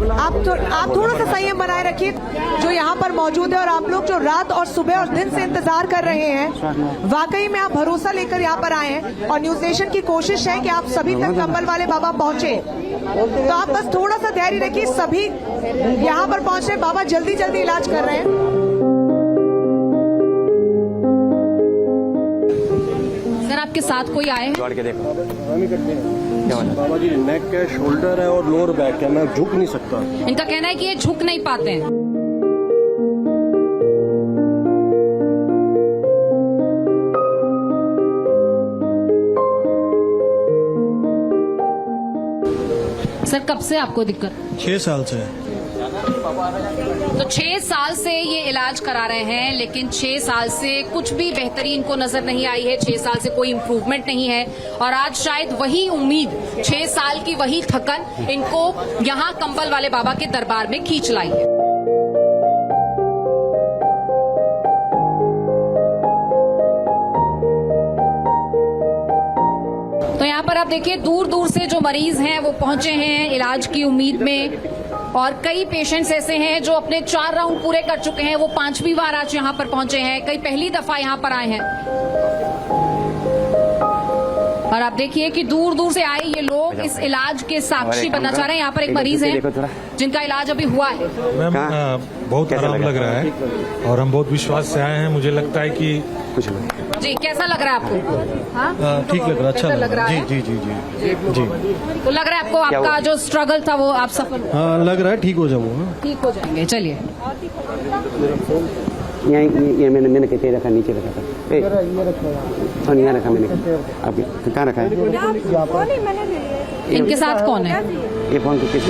आप थोड़ा सा संयम बनाए रखिए। जो यहाँ पर मौजूद है और आप लोग जो रात और सुबह और दिन से इंतजार कर रहे हैं, वाकई में आप भरोसा लेकर यहाँ पर आए हैं और न्यूज नेशन की कोशिश है कि आप सभी तक कंबल वाले बाबा पहुंचे। तो आप बस थोड़ा सा धैर्य रखिए, सभी यहाँ पर पहुंच रहे, बाबा जल्दी जल्दी इलाज कर रहे हैं। सर आपके साथ कोई आए? दौड़ के देखो बाबा जी, नेक है, शोल्डर है और लोअर बैक है, मैं झुक नहीं सकता। इनका कहना है कि ये झुक नहीं पाते हैं। सर कब से आपको दिक्कत? 6 साल से। तो 6 साल से ये इलाज करा रहे हैं, लेकिन 6 साल से कुछ भी बेहतरी इनको नजर नहीं आई है। 6 साल से कोई इम्प्रूवमेंट नहीं है और आज शायद वही उम्मीद, 6 साल की वही थकन इनको यहाँ कंबल वाले बाबा के दरबार में खींच लाई है। तो यहाँ पर आप देखिए दूर दूर से जो मरीज हैं वो पहुंचे हैं इलाज की उम्मीद में, और कई पेशेंट्स ऐसे हैं जो अपने 4 राउंड पूरे कर चुके हैं, वो 5वीं बार आज यहाँ पर पहुंचे हैं, कई पहली दफा यहाँ पर आए हैं। और आप देखिए कि दूर दूर से आए ये लोग इस इलाज के साक्षी बनना चाह रहे हैं। यहाँ पर एक मरीज है जिनका इलाज अभी हुआ है। मैम बहुत आराम लग रहा है और हम बहुत विश्वास से आए हैं। मुझे लगता है कि जी कैसा लग रहा है आपको? हाँ ठीक लग रहा है, अच्छा लग रहा है। जी जी जी जी जी। तो लग रहा है आपको आपका जो स्ट्रगल था वो आप सफल? हाँ लग रहा है, ठीक हो जाऊंगा। ठीक हो जाएंगे। चलिए ये मैंने कहते रखा, नीचे रखा था। यहाँ रखा मैंने। आप कहाँ रखा है? इनके साथ कौन है? ये फोन को किस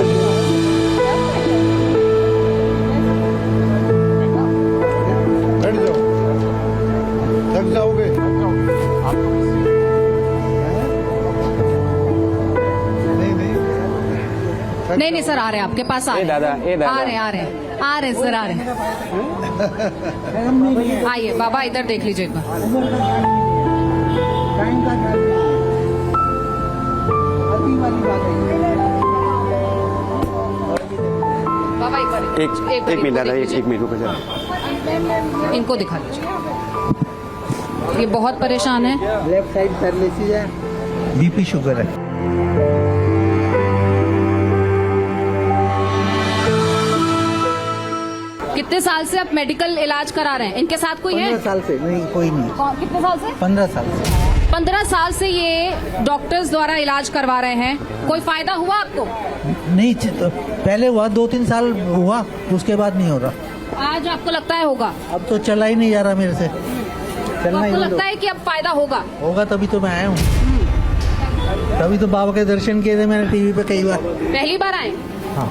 थक जाओगे। नहीं सर आ रहे हैं आपके पास, आ रहे दादा आ रहे सर, आ रहे आइए बाबा इधर देख लीजिए एक बार। बाबा एक मिनट दादा, एक मिनट रुको जरा। इनको दिखा दीजिए, ये बहुत परेशान है। लेफ्ट साइड पैरालिसिस है, बीपी शुगर है। कितने साल से आप मेडिकल इलाज करा रहे हैं? इनके साथ कोई है? 15 साल से। नहीं कोई नहीं। कितने साल से? 15 साल से। 15 साल से ये डॉक्टर्स द्वारा इलाज करवा रहे हैं, कोई फायदा हुआ आपको? नहीं, तो पहले हुआ 2-3 साल हुआ, उसके बाद नहीं हो रहा। आज आपको लगता है होगा? अब तो चला ही नहीं जा रहा मेरे से। तो आपको लगता है कि अब फायदा होगा? होगा तभी तो मैं आया हूँ, तभी तो बाबा के दर्शन किए थे मैंने टीवी पे कई बार। पहली बार आए? हाँ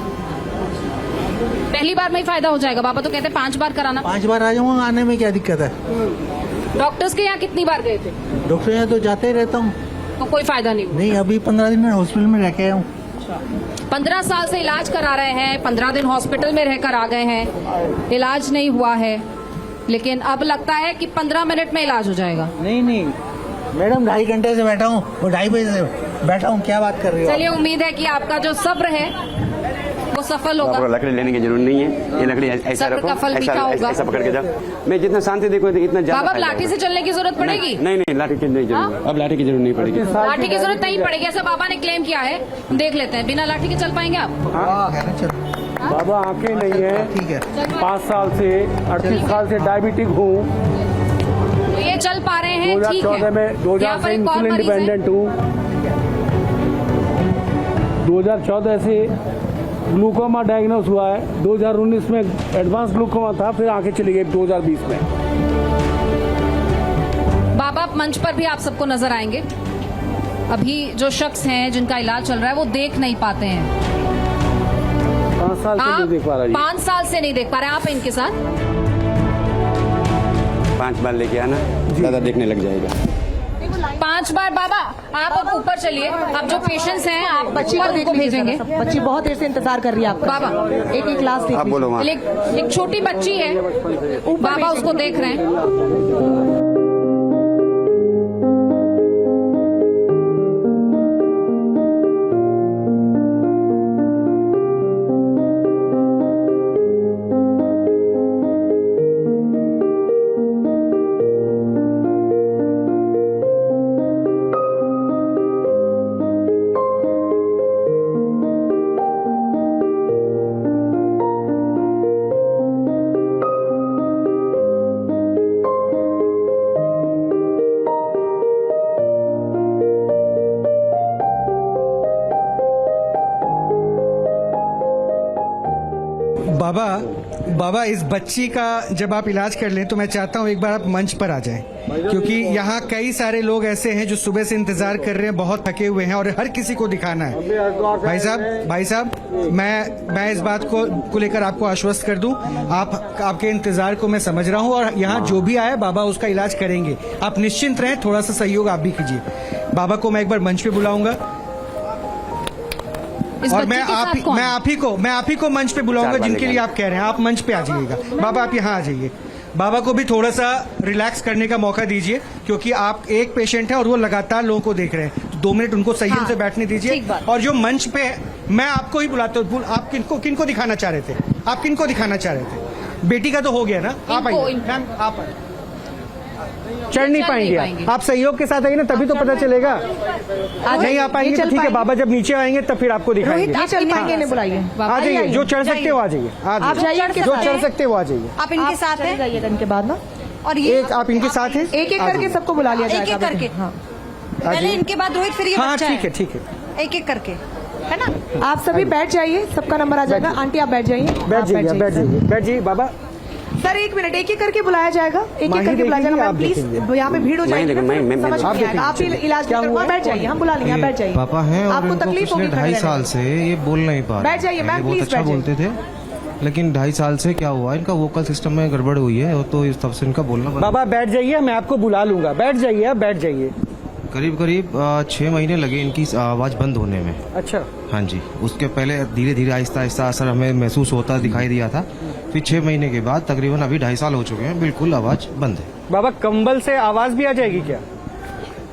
पहली बार में ही फायदा हो जाएगा? बाबा तो कहते हैं 5 बार कराना। 5 बार आ जाऊंगा, आने में क्या दिक्कत है? डॉक्टर्स के यहाँ कितनी बार गए थे? डॉक्टर यहाँ तो जाते ही रहता हूँ। तो कोई फायदा नहीं? नहीं, अभी 15 दिन हॉस्पिटल में रह के आया हूँ। 15 साल से इलाज करा रहे हैं, 15 दिन हॉस्पिटल में रहकर आ गए हैं, इलाज नहीं हुआ है, लेकिन अब लगता है कि 15 मिनट में इलाज हो जाएगा। नहीं मैडम, 2.5 घंटे से बैठा हूँ, वो 2.5 बजे से बैठा हूँ, क्या बात कर रही हो? चलिए उम्मीद है कि आपका जो सब्र है वो सफल होगा। लकड़ी लेने की जरूरत नहीं है, ये लकड़ी ऐसा रखो, ऐसा पकड़ के जाओ। मैं जितना शांति देखो इतना ज्यादा। बाबा लाठी से चलने की जरूरत पड़ेगी? नहीं लाठी की नहीं जरूरत, अब लाठी की जरूरत नहीं पड़ेगी। लाठी की जरूरत नहीं पड़ेगी ऐसा बाबा ने क्लेम किया है, देख लेते हैं। बिना लाठी के चल पाएंगे आप? बाबा आंखें नहीं है, ठीक है। 5 साल से 38 साल से डायबिटिक हूँ। तो ये चल पा रहे हैं, ठीक है। 2014 में 2000 से इंसुलिन डिपेंडेंट हूँ। 2014 से ग्लूकोमा डायग्नोस हुआ है, 2019 में एडवांस ग्लूकोमा था, फिर आंखें चली गई 2020 में। बाबा मंच पर भी आप सबको नजर आएंगे। अभी जो शख्स हैं जिनका इलाज चल रहा है वो देख नहीं पाते हैं, 5 साल से नहीं देख पा रहा जी। 5 साल से नहीं देख पा रहे आप इनके साथ? 5 बार लेके आना, ज्यादा देखने लग जाएगा। 5 बार। बाबा आप अब ऊपर चलिए, अब जो पेशेंट्स हैं आप बच्ची को देख भेजेंगे। बच्ची बहुत देर से इंतजार कर रही है आपका। बाबा एक क्लास देख आप बोलो वहाँ। एक छोटी बच्ची है, बाबा उसको देख रहे हैं। बाबा इस बच्ची का जब आप इलाज कर लें तो मैं चाहता हूं एक बार आप मंच पर आ जाएं, क्योंकि यहाँ कई सारे लोग ऐसे हैं जो सुबह से इंतजार कर रहे हैं, बहुत थके हुए हैं और हर किसी को दिखाना है। भाई साहब मैं इस बात को लेकर आपको आश्वस्त कर दूं, आपके इंतजार को मैं समझ रहा हूं और यहाँ जो भी आए बाबा उसका इलाज करेंगे। आप निश्चिंत रहें, थोड़ा सा सहयोग आप भी कीजिए। बाबा को मैं एक बार मंच पे बुलाऊंगा और मैं आप ही को मंच पे बुलाऊंगा जिनके लिए आप कह रहे हैं। आप मंच पे आ जाइएगा। बाबा आप यहाँ आ जाइए। बाबा को भी थोड़ा सा रिलैक्स करने का मौका दीजिए, क्योंकि आप एक पेशेंट है और वो लगातार लोगों को देख रहे हैं। तो 2 मिनट उनको संयम से बैठने दीजिए। और जो मंच पे है मैं आपको ही बुलाता हूँ। आप किनको दिखाना चाह रहे थे? आप किनको दिखाना चाह रहे थे? बेटी का तो हो गया ना। आप आइए मैम, आप आइए। चढ़ नहीं पाएंगे आप सहयोग के साथ आइए ना, तभी तो पता चलेगा। नहीं आ पाएंगे तो ठीक है, बाबा जब नीचे आएंगे तब फिर आपको दिखाएंगे। नहीं चल पाएंगे, नहीं बुलाइए। आ जाइए, जो चढ़ सकते हो आ जाइए। आप जाइए, जो चढ़ सकते हो आ जाइए। आप इनके साथ हैं? जाइएगा इनके बाद ना। और ये एक आप इनके साथ हैं, एक करके सबको बुला लिया जाएगा। एक एक करके। हाँ पहले इनके बाद रोहित, फिर ये बच्चा है। ठीक है। एक एक करके, है ना? आप सभी बैठ जाइए, सबका नंबर आ जाएगा। आंटी आप बैठ जाइए। बैठ जाइए बाबा। सर 1 मिनट, एक एक करके बुलाया जाएगा। एक एक करके बुलाया जाएगा। मैम प्लीज, यहाँ पे भीड़ हो जाएगी। समझ नहीं आएगा। आप इलाज बैठ जाइए, हम बुला लेंगे। बैठ जाइए। पापा हैं और आपको तकलीफ होगी 2.5 साल से ये बोल नहीं पा रहे। बैठ जाइए मैम, बहुत प्लीज अच्छा बोलते थे, लेकिन 2.5 साल से क्या हुआ, इनका वोकल सिस्टम में गड़बड़ हुई है, तो इस तब से इनका बोलना। बाबा बैठ जाइए, मैं आपको बुला लूंगा। बैठ जाइए, आप बैठ जाइए। करीब 6 महीने लगे इनकी आवाज बंद होने में। अच्छा। हाँ जी, उसके पहले धीरे धीरे आहिस्ता आहिस्ता असर हमें महसूस होता दिखाई दिया था। फिर 6 महीने के बाद तकरीबन अभी 2.5 साल हो चुके हैं, बिल्कुल आवाज बंद है। बाबा कंबल से आवाज भी आ जाएगी क्या?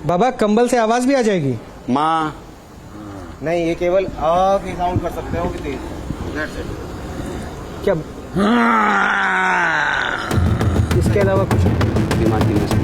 बाबा कंबल से आवाज भी आ जाएगी? माँ नहीं, ये केवल आप ही साउंड कर सकते हो। क्या इसके अलावा कुछ? दिमाग की नस।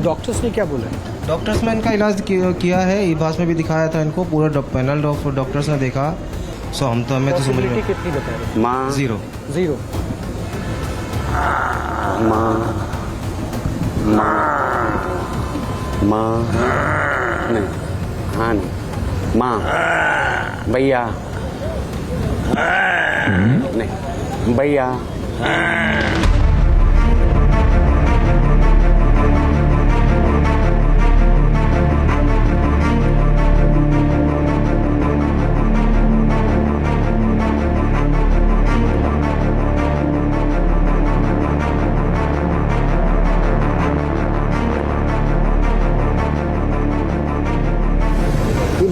डॉक्टर्स ने क्या बोला? डॉक्टर्स ने इनका इलाज किया है, ईबास में भी दिखाया था इनको, पूरा पैनल डॉक्टर्स ने देखा। सो हमें तो समझ में कितनी बता रहे? माँ 0 माँ नहीं, हाँ नहीं, माँ भैया नहीं, भैया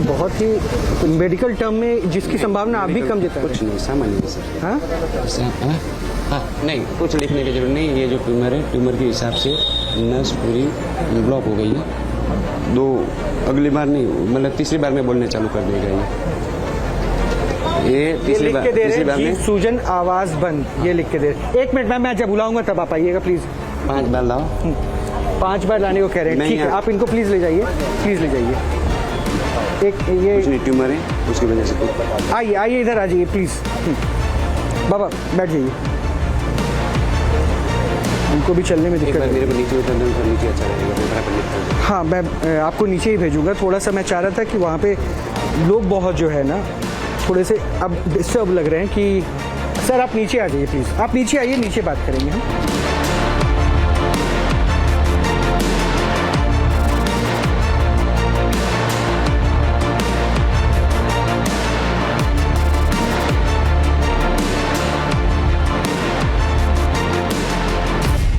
बहुत ही मेडिकल टर्म में जिसकी संभावना आप भी कम देता है। कुछ नहीं, सामान्य सर। हाँ नहीं, कुछ लिखने की जरूरत नहीं। ये जो ट्यूमर है, ट्यूमर के हिसाब से नस पूरी ब्लॉक हो गई है। अगली बार नहीं, मतलब तीसरी बार में बोलने चालू कर देगा ये तीसरी बार में। सूजन आवाज बंद, ये लिख के दे। 1 मिनट मैम, मैं जब बुलाऊंगा तब आप आइएगा प्लीज। 5 बार लाओ। 5 बार लाने को कह रहे हैं, ठीक है। आप इनको प्लीज ले जाइए, प्लीज ले जाइए। एक ये कुछ नहीं, ट्यूमर है उसकी वजह से। आइए आइए इधर आ जाइए प्लीज। बाबा बैठ जाइए, उनको भी चलने में दिक्कत है। मेरे को नीचे उतरने में नीचे अच्छा रहेगा। हाँ, मैं आपको नीचे ही भेजूंगा। थोड़ा सा मैं चाह रहा था कि वहाँ पे लोग बहुत जो है ना थोड़े से अब डिस्टर्ब लग रहे हैं कि सर आप नीचे आ जाइए प्लीज़, आप नीचे आइए, नीचे बात करेंगे हम।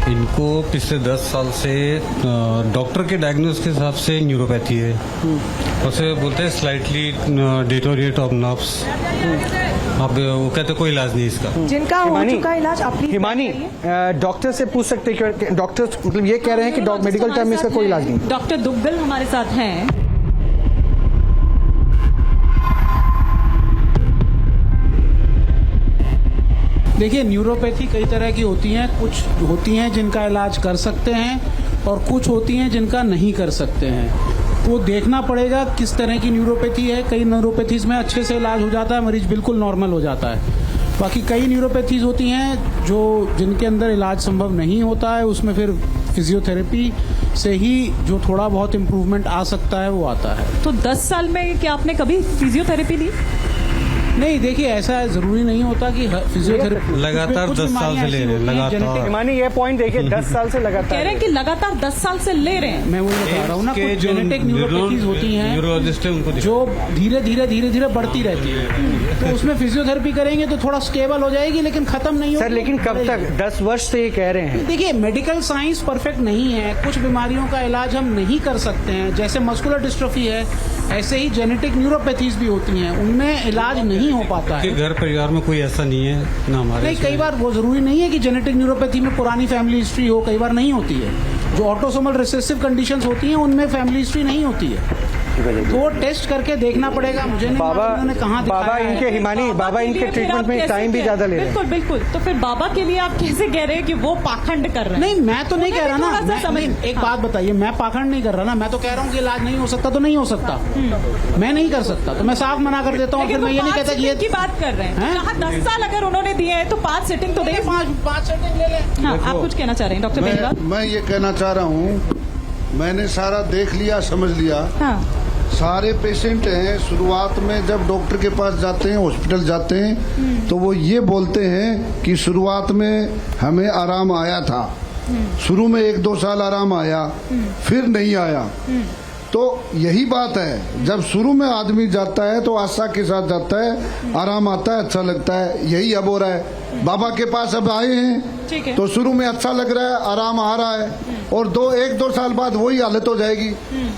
इनको पिछले 10 साल से डॉक्टर के डायग्नोस के हिसाब से न्यूरोपैथी है। उसे बोलते हैं स्लाइटली डिटोरिएट ऑफ नर्व्स। अब वो कहते कोई इलाज नहीं इसका। जिनका हो चुका इलाज अपनी हिमानी डॉक्टर से पूछ सकते हैं, डॉक्टर मतलब ये कह रहे हैं कि मेडिकल टर्म में इसका कोई इलाज नहीं। डॉक्टर दुग्गल हमारे साथ हैं। देखिए, न्यूरोपैथी कई तरह की होती हैं। कुछ होती हैं जिनका इलाज कर सकते हैं और कुछ होती हैं जिनका नहीं कर सकते हैं। वो देखना पड़ेगा किस तरह की न्यूरोपैथी है। कई न्यूरोपैथीज में अच्छे से इलाज हो जाता है, मरीज बिल्कुल नॉर्मल हो जाता है। बाकी कई न्यूरोपैथीज होती हैं जो जिनके अंदर इलाज संभव नहीं होता है, उसमें फिर फिजियोथेरेपी से ही जो थोड़ा बहुत इम्प्रूवमेंट आ सकता है वो आता है। तो 10 साल में क्या आपने कभी फिजियोथेरेपी ली? नहीं, देखिए ऐसा जरूरी नहीं होता कि फिजियोथेरेपी लगातार 10 साल से ले रहे हैं। लगातार हिमानी ये पॉइंट देखिए, 10 साल से लगातार कह रहे हैं कि लगातार 10 साल से ले रहे हैं। मैं वही बता रहा हूँ ना, कुछ जेनेटिक न्यूरोपैथीज होती हैं न्यूरोलॉजिस्ट है उनको जो धीरे धीरे बढ़ती रहती है। तो उसमें फिजियोथेरेपी करेंगे तो थोड़ा स्टेबल हो जाएगी, लेकिन खत्म नहीं होगी। सर लेकिन कब तक? 10 वर्ष से ये कह रहे हैं। देखिए, मेडिकल साइंस परफेक्ट नहीं है। कुछ बीमारियों का इलाज हम नहीं कर सकते हैं, जैसे मस्कुलर डिस्ट्रोफी है, ऐसे ही जेनेटिक न्यूरोपैथीज भी होती हैं, उनमें इलाज नहीं हो पाता है। घर परिवार में कोई ऐसा नहीं है ना हमारे। नहीं, कई बार वो जरूरी नहीं है कि जेनेटिक न्यूरोपैथी में पुरानी फैमिली हिस्ट्री हो, कई बार नहीं होती है। जो ऑटोसोमल रिसेसिव कंडीशंस होती हैं उनमें फैमिली हिस्ट्री नहीं होती है। तो वो टेस्ट करके देखना पड़ेगा। मुझे नहीं बाबा उन्होंने कहाँ बाबा इनके हिमानी बाबा इनके ट्रीटमेंट में टाइम भी ज्यादा ले रहे हैं। बिल्कुल बिल्कुल। तो फिर बाबा के लिए आप कैसे कह रहे हैं कि वो पाखंड कर रहे हैं? नहीं, मैं तो नहीं कह रहा ना। एक बात बताइए, मैं पाखंड नहीं कर रहा ना। मैं तो कह रहा हूँ कि इलाज नहीं हो सकता तो नहीं हो सकता। मैं नहीं कर सकता तो मैं साफ मना कर देता हूँ। फिर मैं ये नहीं कहता कि ये की बात कर रहे हैं। जहाँ 10 साल अगर उन्होंने दिए हैं तो 5 सेटिंग तो दें। 5 सेटिंग ले लें। हाँ, आप कुछ कहना चाह रहे हैं डॉक्टर बेनीवाल? मैं ये कहना चाह रहा हूँ, मैंने सारा देख लिया, समझ लिया। हाँ। सारे पेशेंट हैं, शुरुआत में जब डॉक्टर के पास जाते हैं, हॉस्पिटल जाते हैं, तो वो ये बोलते हैं कि शुरुआत में हमें आराम आया था। शुरू में 1-2 साल आराम आया, फिर नहीं आया। तो यही बात है, जब शुरू में आदमी जाता है तो आशा के साथ जाता है, आराम आता है, अच्छा लगता है। यही अब हो रहा है। बाबा के पास अब आए हैं तो शुरू में अच्छा लग रहा है, आराम आ रहा है, और 1-2 साल बाद वही हालत हो जाएगी।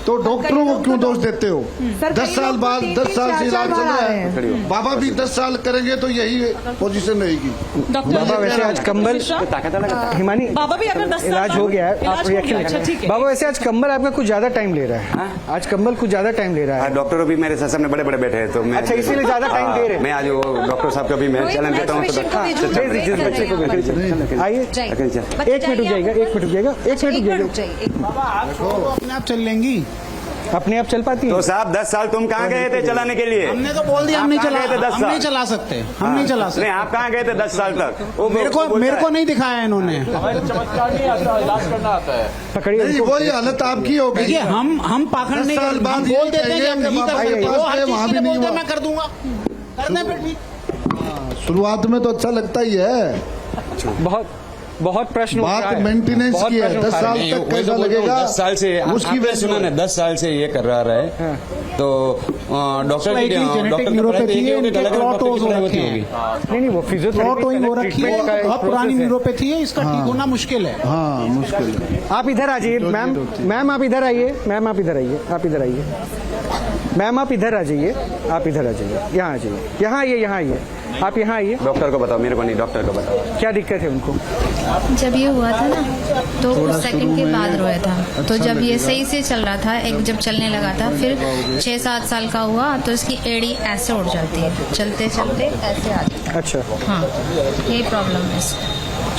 तो डॉक्टरों को क्यों दोष देते हो? 10 साल बाद 10 साल से इलाज चल रहा है। बाबा भी 10 साल करेंगे तो यही पोजीशन रहेगी। बाबा वैसे आज कंबल हिमानी बाबा भी अगर 10 साल इलाज हो गया है, आप रिएक्शन। बाबा वैसे आज कंबल आपका कुछ ज्यादा टाइम ले रहा है। आज कंबल कुछ ज्यादा टाइम ले रहा है। डॉक्टर भी मेरे सामने बड़े बड़े बैठे हैं तो मैं अच्छा इसीलिए ज्यादा टाइम दे रहे हैं। मैं आज डॉक्टर साहब का भी मैं चैलेंज देता हूँ। जिस बच्चे को आइए, 1 मिनट रुक जाएगा, 1 मिनट रुक जाएगा, 1 मिनट रुक जाएगा। अपने आप चल लेंगी, अपने आप चल पाती है। तो साहब 10 साल तुम कहाँ गए थे चलाने के लिए? हमने तो बोल दिया हम नहीं चला, हम नहीं चला सकते, हम नहीं चला सकते। नहीं, आप कहाँ गए थे 10 साल तक? मेरे को नहीं दिखाया इन्होंने। चमत्कार नहीं आता, इलाज करना आता है। पकड़िए, वही हालत आपकी हो गई। देखिए, हम पाखंड नहीं कर, हम बोल देते हैं कि हम नहीं कर सकते, वो हर किसी के बोलते हैं मैं कर दूंगा, करने पे ठीक। शुरुआत में तो अच्छा लगता ही है। बहुत प्रश्न बात मेंटेनेंस की है। 10 साल तक कैसा लगेगा? 10 साल से उसकी आपने सुना ना, 10 साल से ये कर रहा है। तो डॉक्टर की नहीं वो फिजियोथेरेपी हो रखी है, बहुत पुरानी न्यूरोपैथी है, इसका ठीक होना मुश्किल है। हाँ, मुश्किल है। आप इधर आ जाइए मैम आप इधर आइए, मैम आप इधर आइए, आप इधर आइए, मैम आप इधर आ जाइए, आप इधर आ जाइए, यहाँ आ जाइए, यहाँ आइए, यहाँ आइए, आप यहाँ आइए। डॉक्टर को बताओ, मेरे को नहीं, डॉक्टर को बताओ क्या दिक्कत है उनको। जब ये हुआ था ना तो कुछ सेकंड के बाद रोया था। तो जब ये सही से चल रहा था, एक जब चलने लगा था, फिर 6-7 साल का हुआ तो इसकी एड़ी ऐसे उड़ जाती है, चलते चलते ऐसे आ जाती है। अच्छा, हाँ, यही प्रॉब्लम है इसको।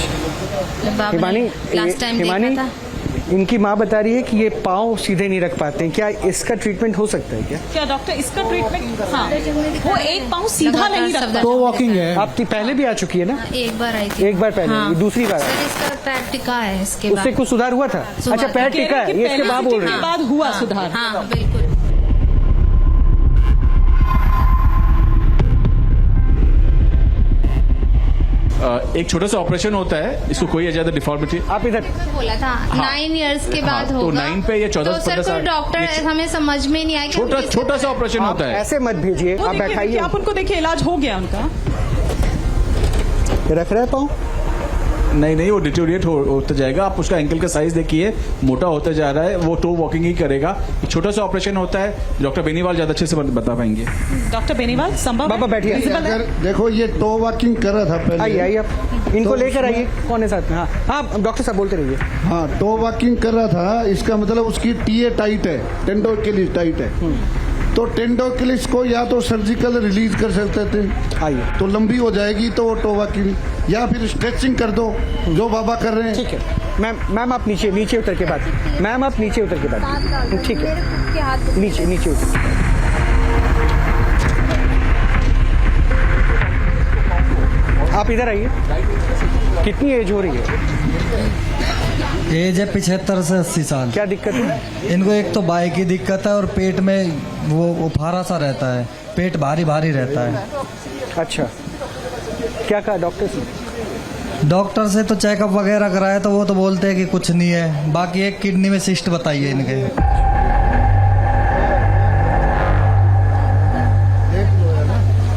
बाबा हिमानी, लास्ट टाइम हिमानी, देखा था। इनकी माँ बता रही है कि ये पाँव सीधे नहीं रख पाते हैं, क्या इसका ट्रीटमेंट हो सकता है क्या? क्या डॉक्टर इसका ट्रीटमेंट? हाँ, वो एक पाँव सीधा नहीं रखता। तो वॉकिंग है। आपकी पहले भी आ चुकी है ना? एक बार आई थी। एक बार पहले, हाँ। ये दूसरी बार सर इसका पैर टिका है इसके बाद। उससे कुछ सुधार हुआ था? अच्छा, पैर टिका है, ये इसके बाद बोल रही है। बाद हुआ सुधार। हाँ बिल्कुल। एक छोटा सा ऑपरेशन होता है, इसको कोई ज्यादा डिफॉर्मिटी। आप इधर बोला था 9 इयर्स के बाद तो होगा। 9 पे या 14 तो सर कोई डॉक्टर हमें समझ में नहीं आया। छोटा सा ऑपरेशन होता है। ऐसे मत भेजिए, आप बैठाइए। आप उनको देखिए, इलाज हो गया उनका। रख रहे पाँव? नहीं, वो डिटोरिएट होता जाएगा। आप उसका एंकल का साइज देखिए, मोटा होता जा रहा है, वो टो वॉकिंग ही करेगा। छोटा सा ऑपरेशन होता है, डॉक्टर बेनीवाल ज्यादा अच्छे से बता पाएंगे। डॉक्टर बेनीवाल, संभव बाबा बैठिए। अगर देखो ये टो वॉकिंग कर रहा था पहले। आइए आप इनको लेकर आइए। कौन है साथ में? हाँ डॉक्टर साहब बोलते रहिए। हाँ, टो वॉकिंग कर रहा था, इसका मतलब उसकी टीए टाइट है, टेंडोक्यूलिस टाइट है। तो टेंडोक्यूलिस को या तो सर्जिकल रिलीज कर सकते थे, आइए, तो लंबी हो जाएगी तो वो टो वॉकिंग, या फिर स्ट्रेचिंग कर दो जो बाबा कर रहे हैं। ठीक है मैम आप नीचे उतर के बात। मैम आप नीचे उतर के बात। ठीक है, नीचे उतर। आप इधर आइए। कितनी एज हो रही है? एज है 75 से 80 साल। क्या दिक्कत है इनको? एक तो बाई की दिक्कत है और पेट में वो उफारा सा रहता है, पेट भारी भारी रहता है। अच्छा, क्या कहा डॉक्टर से? डॉक्टर से तो चेकअप वगैरह कराया तो वो तो बोलते हैं कि कुछ नहीं है। बाकी एक किडनी में सिस्ट बताइए इनके।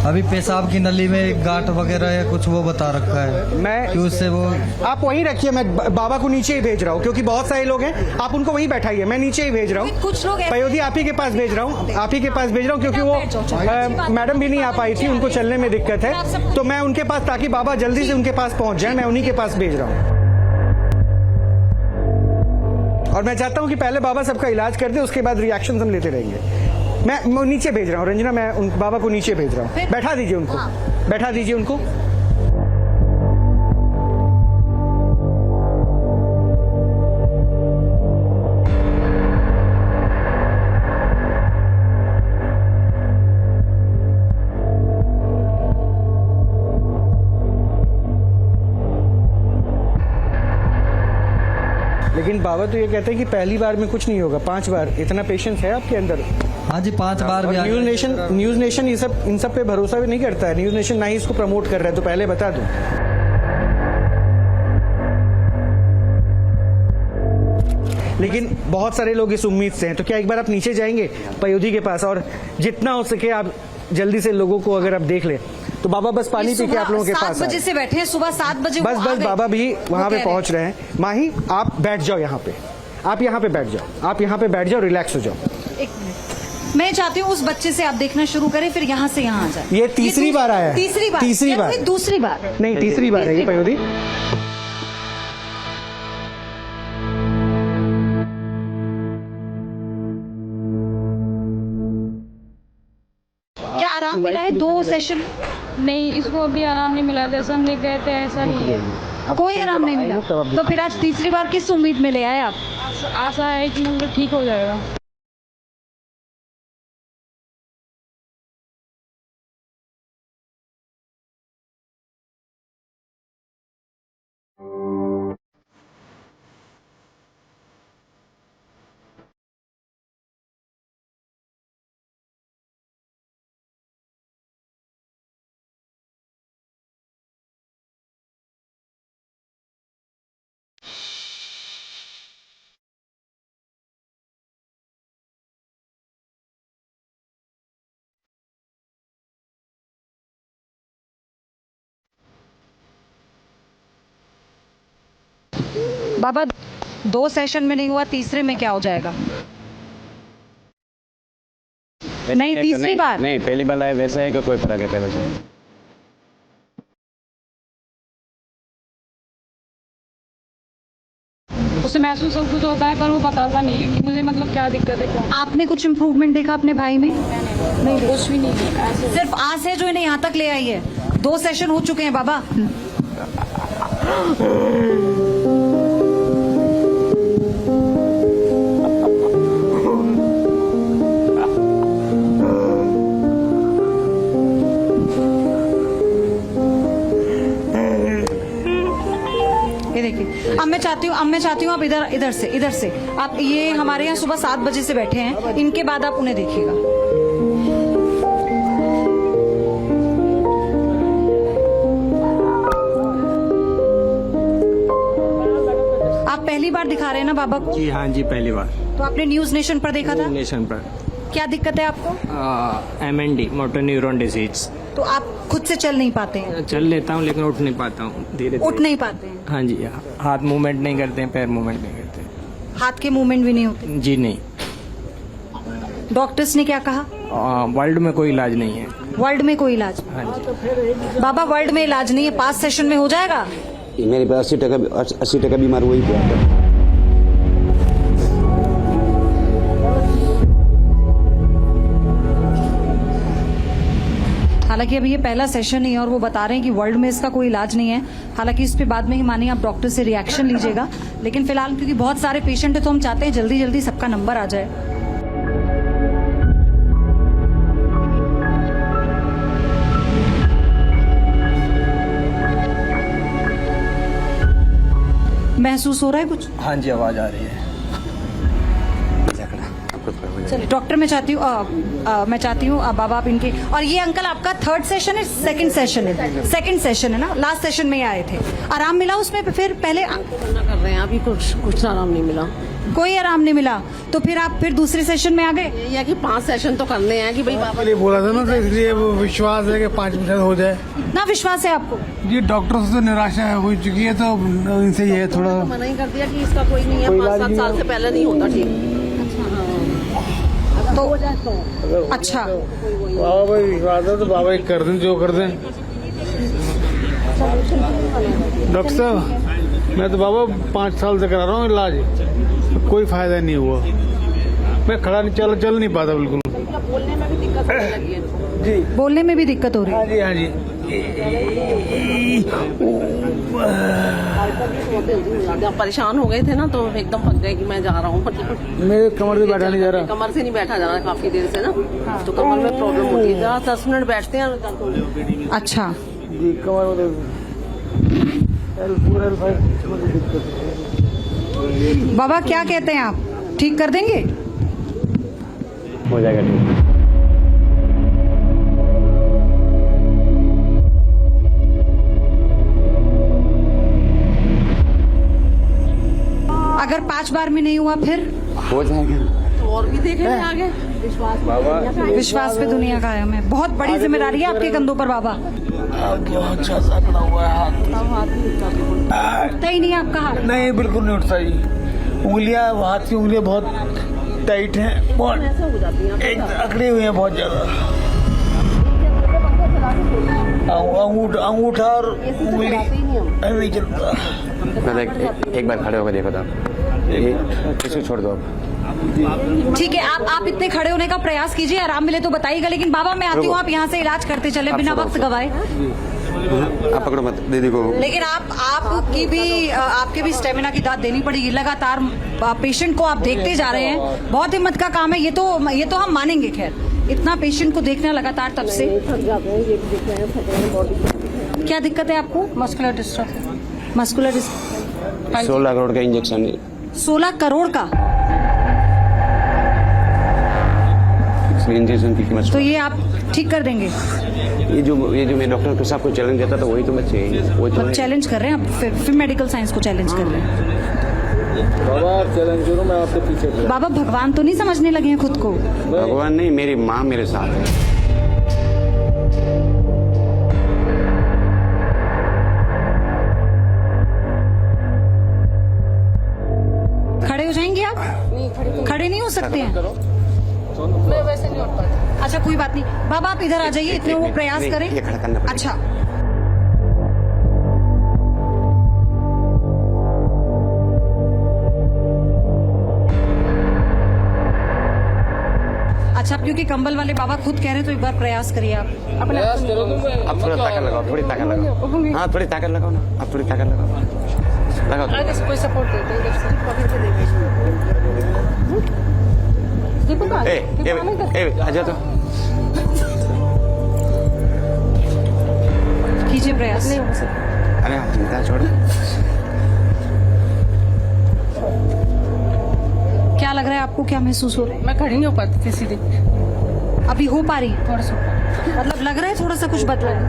अभी पेशाब की नली में एक गांठ वगैरह या कुछ वो बता रखा है। मैं कि उससे वो आप वहीं रखिए, मैं बाबा को नीचे ही भेज रहा हूँ, क्योंकि बहुत सारे लोग हैं। आप उनको वहीं बैठाइए, मैं नीचे ही भेज रहा हूँ। कुछ लोग पयोधी आप ही के पास भेज रहा हूँ, आप ही के पास भेज रहा हूँ, क्योंकि वो मैडम भी नहीं आ पाई थी, उनको चलने में दिक्कत है। तो मैं उनके पास, ताकि बाबा जल्दी से उनके पास पहुंच जाए, मैं उन्हीं के पास भेज रहा हूँ। और मैं चाहता हूँ कि पहले बाबा सबका इलाज कर दे, उसके बाद रिएक्शन हम लेते रहेंगे। मैं नीचे भेज रहा हूँ रंजना, मैं उन बाबा को नीचे भेज रहा हूँ। बैठा दीजिए उनको, बैठा दीजिए उनको। लेकिन बाबा तो ये कहते हैं कि पहली बार में कुछ नहीं होगा, 5 बार। इतना पेशेंस है आपके अंदर? हाँ जी, 5 बार भी। न्यूज नेशन इन सब पे भरोसा भी नहीं करता है। न्यूज नेशन ना ही इसको प्रमोट कर रहा है, तो पहले बता दूं। लेकिन बहुत सारे लोग इस उम्मीद से हैं, तो क्या एक बार आप नीचे जाएंगे पयोधी के पास, और जितना हो सके आप जल्दी से लोगों को अगर आप देख ले, तो बाबा बस पानी पी के आप लोगों के पास 7 बजे से बैठे हैं, सुबह 7 बजे बस बाबा भी वहां पे पहुंच रहे हैं। माही आप बैठ जाओ यहाँ पे, आप यहाँ पे बैठ जाओ, आप यहाँ पे बैठ जाओ, रिलैक्स हो जाओ। एक मिनट, मैं चाहती हूँ उस बच्चे से आप देखना शुरू करें, फिर यहाँ से यहाँ आ जाए। ये तीसरी बार आया है। तीसरी बार दूसरी बार नहीं, तीसरी बार है ये पयोधी। क्या आराम मिला है? 2 सेशन नहीं, इसको अभी आराम नहीं मिला, जैसा हम लेके गए थे ऐसा नहीं है। कोई आराम नहीं मिला। तो फिर आज तीसरी बार किस उम्मीद में ले आए आप? आशा है कि मतलब ठीक हो जाएगा। बाबा 2 सेशन में नहीं हुआ, तीसरे में क्या हो जाएगा? नहीं, तीसरी बार नहीं, पहली बार आया वैसा है कि कोई फर्क है पहले से। उसे महसूस सब कुछ होता है, पर वो बताता नहीं है कि मुझे मतलब क्या दिक्कत है, क्या। आपने कुछ इम्प्रूवमेंट देखा अपने भाई में? नहीं, कुछ भी नहीं देखा। सिर्फ आस है जो इन्हें यहाँ तक ले आई है। 2 सेशन हो चुके हैं बाबा। ये देखिए, अब मैं चाहती हूँ आप इधर से आप, ये हमारे यहाँ सुबह 7 बजे से बैठे हैं, इनके बाद आप उन्हें देखिएगा। आप पहली बार दिखा रहे हैं ना बाबा को? जी हाँ जी, पहली बार। तो आपने न्यूज नेशन पर देखा था? नेशन पर। क्या दिक्कत है आपको? MND, motor neuron disease. तो आप खुद से चल नहीं पाते हैं? चल लेता हूँ लेकिन उठ नहीं पाता हूँ, धीरे उठ नहीं पाते हैं? हाँ जी, हाथ मूवमेंट नहीं करते हैं, पैर मूवमेंट नहीं करते। हाथ के मूवमेंट भी नहीं होते? जी नहीं। डॉक्टर्स ने क्या कहा? वर्ल्ड में कोई इलाज नहीं है। वर्ल्ड में कोई इलाज? हाँ जी। बाबा वर्ल्ड में इलाज नहीं है, 5 सेशन में हो जाएगा? मेरे पास 80% बीमार वही थे। हालांकि अभी ये पहला सेशन ही है और वो बता रहे हैं कि वर्ल्ड में इसका कोई इलाज नहीं है। हालांकि इस पे बाद में ही मानिए आप डॉक्टर से रिएक्शन लीजिएगा, लेकिन फिलहाल क्योंकि बहुत सारे पेशेंट है तो हम चाहते हैं जल्दी जल्दी सबका नंबर आ जाए। महसूस हो रहा है कुछ? हाँ जी, आवाज आ रही है। चलिए डॉक्टर, मैं चाहती हूँ बाबा आप इनके, और ये अंकल आपका 3rd सेशन है, 2nd सेशन है? 2nd सेशन है ना, लास्ट सेशन में आए थे, आराम मिला उसमें? फिर पहले कर रहे हैं अभी, कुछ आराम नहीं मिला, कोई आराम नहीं मिला, तो फिर आप फिर दूसरे सेशन में आ गए? ये कि 5 सेशन तो करने हैं कि भाई बाबा ने बोला था ना, तो इसलिए वो विश्वास है कि 5% हो जाए। इतना विश्वास है आपको? ये डॉक्टर से तो निराशा हो चुकी है, तो इनसे ये थोड़ा मना ही कर दिया कि इसका कोई नहीं है, 5-7 साल से पहले नहीं होता ठीक। तो अच्छा बाबा भाई विश्वास है तो बाबा कर दें, जो कर दें। डॉक्टर साहब, मैं तो बाबा 5 साल से करा रहा हूँ इलाज, कोई फायदा नहीं हुआ। मैं खड़ा नहीं, चल नहीं पाता बिल्कुल। बोलने में भी दिक्कत होने लगी है जी, बोलने में भी दिक्कत हो रही है? हाँ जी। परेशान हो गए थे ना, तो एकदम फंस गए कि मैं जा रहा हूँ, मेरे कमर से बैठा नहीं जा रहा। कमर से नहीं बैठा जा रहा काफी देर से ना, तो कमर में प्रॉब्लम होती है, 10 मिनट बैठते हैं। अच्छा जी, कमर बाबा क्या कहते हैं आप, ठीक कर देंगे? हो जाएगा ठीक। अगर 5 बार में नहीं हुआ फिर? हो जाएगा। और भी देखेंगे आगे। विश्वास पे दुनिया का है। मैं बहुत बड़ी जिम्मेदारी है आपके कंधों पर बाबा। उठता ही नहीं आपका हाथ? नहीं, बिल्कुल नहीं उठता जी। उंगलियां, हाथ की उंगलियां बहुत टाइट हैं, बहुत अकड़ी हुई हैं बहुत ज्यादा। अंगूठा और उंगली नहीं चलता। एक बार खड़े होकर देखो तो किसी छोड़ दो आप। ठीक है, आप इतने खड़े होने का प्रयास कीजिए, आराम मिले तो बताइएगा। लेकिन बाबा मैं आती हूँ, आप यहाँ से इलाज करते चले बिना वक्त गवाए। आप पकड़ो मत दीदी को। लेकिन आपके भी स्टेमिना की दाद देनी पड़ेगी। लगातार पेशेंट को आप देखते जा रहे हैं, बहुत हिम्मत का काम है ये तो हम मानेंगे। खैर, इतना पेशेंट को देखना लगातार तब से। क्या दिक्कत है आपको? Muscular dystrophy. 16 करोड़ का इंजेक्शन है। 16 करोड़ का इंजेक्शन की कीमत। तो ये आप ठीक कर देंगे? ये जो मैं डॉक्टर के साहब को चैलेंज देता था वही तो मैं चाहिए। चैलेंज कर रहे हैं आप, फिर मेडिकल साइंस को चैलेंज कर रहे हैं। बाबा चैलेंज करो, मैं आपके पीछे। बाबा भगवान तो नहीं समझने लगे हैं खुद को? भगवान नहीं, मेरी माँ मेरे साथ है। खड़े हो जाएंगे आप? खड़े नहीं हो सकते हैं? मैं वैसे नहीं उठ पाती। अच्छा कोई बात नहीं बाबा, आप इधर आ जाइए, इतने वो प्रयास करें। अच्छा अच्छा, अपनी क्योंकि कंबल वाले बाबा खुद कह रहे हैं तो एक बार प्रयास करिए आप। अब थोड़ा ताकत लगाओ, थोड़ी ताकत लगाओ। हाँ थोड़ी ताकत लगाओ ना, अब थोड़ी ताकत लगाओ, लगाओ। कोई सपोर्ट देते हैं। आजा तो कीजिए प्रयास। अरे चिंता छोड़। क्या लग रहा है आपको, क्या महसूस हो रहा है? मैं खड़ी नहीं हो पाती थी सीधे। अभी हो पा रही? थोड़ा सा मतलब लग रहा है थोड़ा सा कुछ बदला है?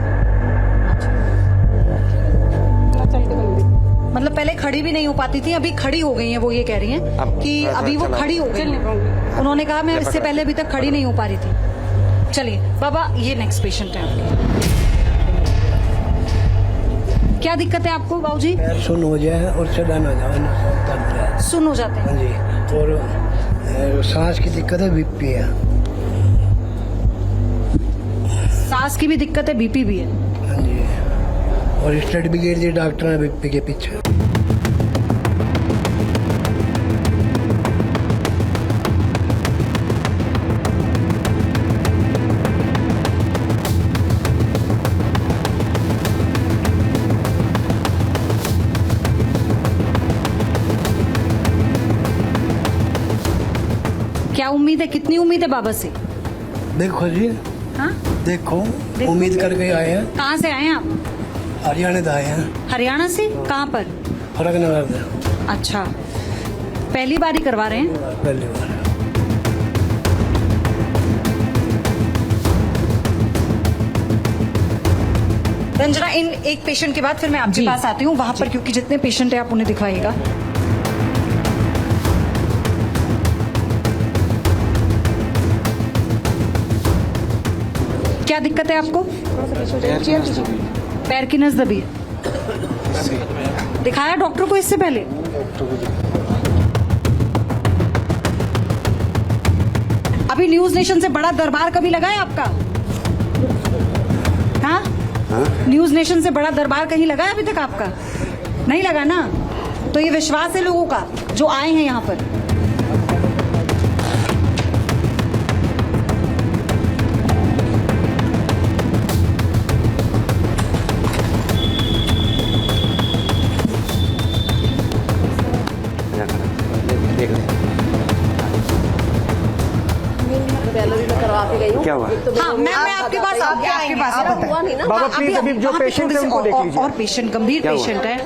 मतलब पहले खड़ी भी नहीं हो पाती थी, अभी खड़ी हो गई हैं, वो ये कह रही हैं कि अभी वो खड़ी हो गई। उन्होंने कहा मैं इससे पहले अभी तक खड़ी नहीं हो पा रही थी। चलिए बाबा, ये नेक्स्ट पेशेंट है आपके। क्या दिक्कत है आपको बाबूजी? सुन हो जाए और चढ़ाना जाए, सुन हो जाते हैं। हाँ जी, और सांस की दिक्कत है, बीपी है। सांस की भी दिक्कत है, बीपी भी है। हाँ जी, और स्टड भी गिर दी डॉक्टर ने बीपी के पीछे। क्या उम्मीद है, कितनी उम्मीद है बाबा से? देखो जी, हाँ देखो उम्मीद करके आए हैं। कहाँ से आए हैं आप? हरियाणा से आए हैं। हरियाणा से? कहाँ पर? फरकनगर से। अच्छा, पहली बार ही करवा रहे हैं? पहली बार। रंजना, इन एक पेशेंट के बाद फिर मैं आपके पास आती हूँ वहां पर, क्योंकि जितने पेशेंट है आप उन्हें दिखाइएगा। क्या दिक्कत है आपको? पैर की नस दबी है। दिखाया डॉक्टर को इससे पहले? अभी न्यूज नेशन से बड़ा दरबार कभी लगा है आपका? हाँ, न्यूज नेशन से बड़ा दरबार कहीं लगा है अभी तक आपका? नहीं लगा ना? तो ये विश्वास है लोगों का जो आए हैं यहाँ पर। क्या हुआ? हाँ, मैं आपके पास आपके पास हुआ नहीं ना। बाबा प्लीज अभी जो पेशेंट है उनको देख लीजिए। और पेशेंट गंभीर पेशेंट है,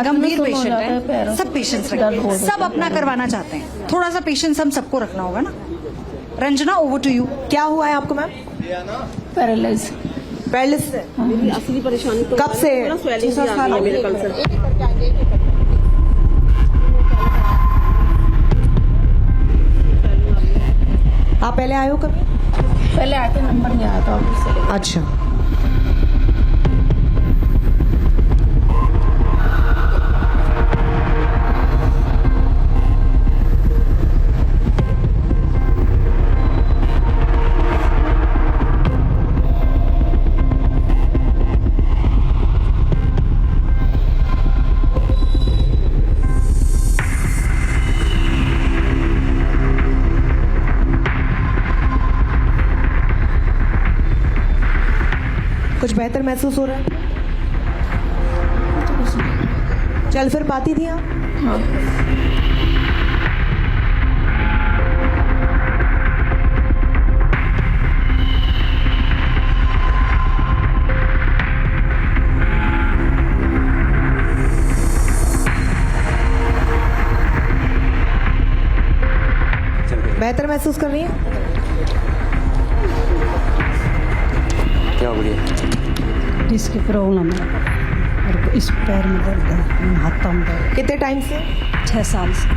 गंभीर पेशेंट है, सब पेशेंट्स रखें, सब अपना करवाना चाहते हैं। थोड़ा सा पेशेंस हम सबको रखना होगा ना। Ranjana, over to you. क्या हुआ है आपको मैम? पैरालाइज। पैरालिस से? असली परेशानी तो कब से? स्वेलिंग आ रही है मेरे कल से। आप पहले आए हो कभी? पहले आए थे, नंबर नहीं आया था ऑफिस से। अच्छा, कुछ बेहतर महसूस हो रहा है? चल फिर पाती थी आप? हाँ। बेहतर महसूस कर रही है? क्या हो गया? इसकी प्रॉब्लम है और इस पैर में दर्द है, हाथों में दर्द। कितने टाइम से? 6 साल से।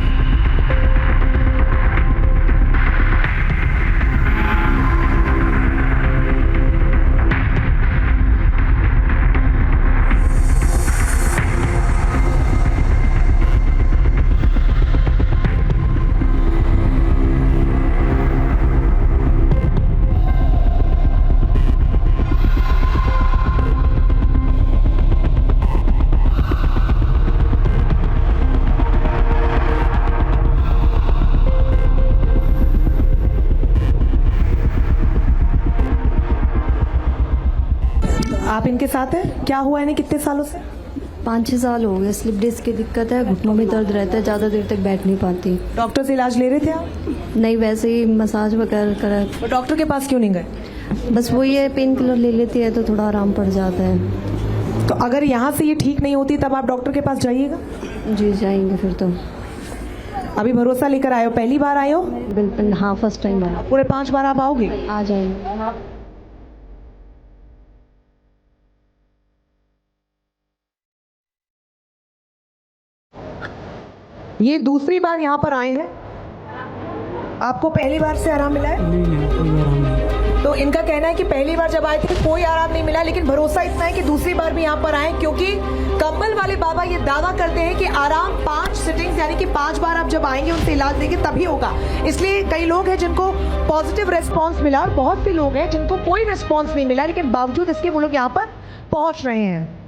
इनके साथ है? क्या हुआ इन्हें कितने सालों से? 5-6 साल हो गए। स्लिप डिस्क की दिक्कत है, घुटनों में दर्द रहता है, ज़्यादा देर तक बैठ नहीं पाती। डॉक्टर से इलाज ले रहे थे आप? नहीं, वैसे ही मसाज वगैरह करा। तो डॉक्टर के पास क्यों नहीं गए? बस वो ये पेन किलर ले लेती है तो थोड़ा आराम पड़ जाता है। तो अगर यहाँ से ये ठीक नहीं होती तब आप डॉक्टर के पास जाइएगा? जी जाएंगे फिर तो। अभी भरोसा लेकर आए हो? पहली बार आए हो? बिल्कुल, हाँ फर्स्ट टाइम आया। पूरे 5 बार आप आओगे? आ जाएंगे। ये दूसरी बार यहाँ पर आए हैं, आपको पहली बार से आराम मिला है? नहीं, कोई आराम नहीं। तो इनका कहना है कि पहली बार जब आए थे कोई आराम नहीं मिला, लेकिन भरोसा इतना है कि दूसरी बार भी यहाँ पर आए, क्योंकि कंबल वाले बाबा ये दावा करते हैं कि आराम 5 सिटिंग्स यानी कि 5 बार आप जब आएंगे उनसे इलाज देंगे तभी होगा। इसलिए कई लोग हैं जिनको पॉजिटिव रेस्पॉन्स मिला और बहुत से लोग हैं जिनको कोई रेस्पॉन्स नहीं मिला, लेकिन बावजूद इसके वो लोग यहाँ पर पहुंच रहे हैं।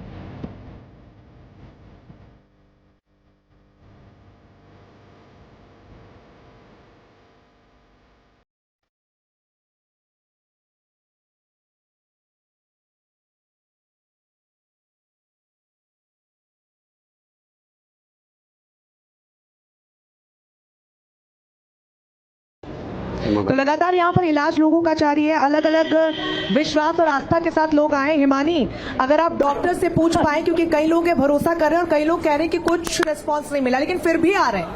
तो लगातार यहाँ पर इलाज लोगों का जारी है, अलग अलग विश्वास और आस्था के साथ लोग आए। हिमानी, अगर आप डॉक्टर से पूछ पाए, क्योंकि कई लोग ये भरोसा कर रहे हैं और कई लोग कह रहे हैं कि कुछ रिस्पांस नहीं मिला, लेकिन फिर भी आ रहे हैं।